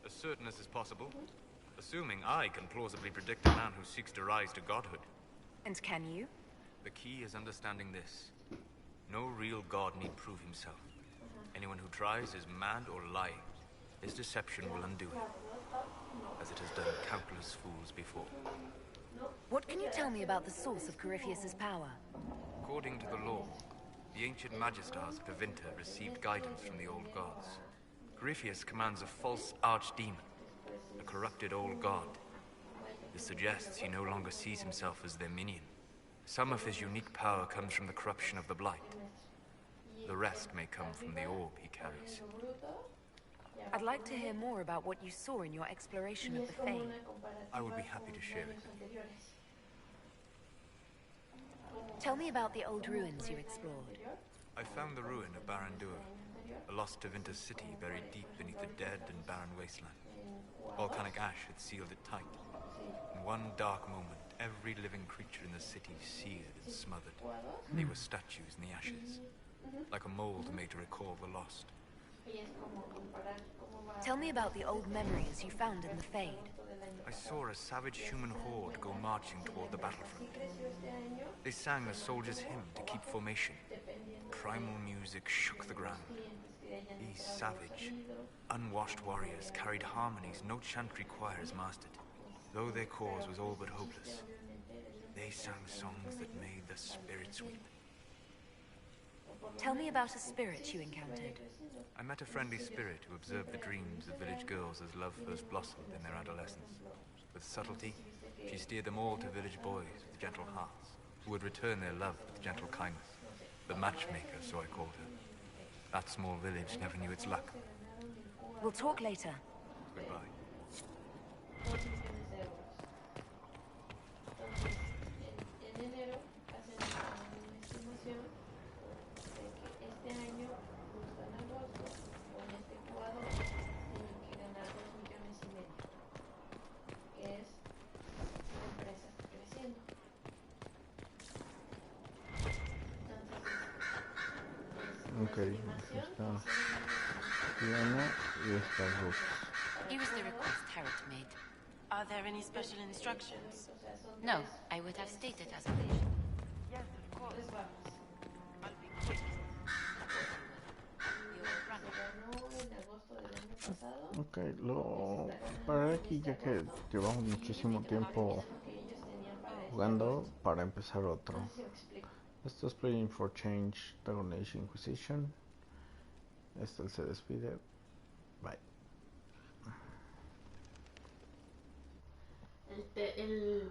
As certain as is possible. Assuming I can plausibly predict a man who seeks to rise to godhood. And can you? The key is understanding this. No real god need prove himself. Anyone who tries is mad or lying. His deception will undo him, as it has done countless fools before. What can you tell me about the source of Corypheus's power? According to the law, the ancient magistars of Tevinter received guidance from the old gods. Corypheus commands a false archdemon, a corrupted old god. This suggests he no longer sees himself as their minion. Some of his unique power comes from the corruption of the blight. The rest may come from the orb he carries. I'd like to hear more about what you saw in your exploration of the Fane. I would be happy to share it with you. Tell me about the old ruins you explored. I found the ruin of Barandur, a lost Tevinter city buried deep beneath a dead and barren wasteland. Volcanic ash had sealed it tight. In one dark moment, every living creature in the city seared and smothered. They were statues in the ashes, like a mold made to recall the lost. Tell me about the old memories you found in the Fade. I saw a savage human horde go marching toward the battlefront. They sang a soldier's hymn to keep formation. Primal music shook the ground. These savage, unwashed warriors carried harmonies no chantry choirs mastered. Though their cause was all but hopeless, they sang songs that made the spirits weep. Tell me about a spirit you encountered. I met a friendly spirit who observed the dreams of village girls as love first blossomed in their adolescence. With subtlety, she steered them all to village boys with gentle hearts, who would return their love with gentle kindness. The matchmaker, so I called her. That small village never knew its luck. We'll talk later. Goodbye. Ok, aquí está Diana y está Brooks. Here is the request Harriet made. Are there any special instructions? No, I would have stated as a wish. Yes, of course. I'll be quick. Ok, lo pararé aquí ya que llevamos muchísimo tiempo jugando para empezar otro. Esto es Playing for Change Dragon Age Inquisition. Se despide. Bye. El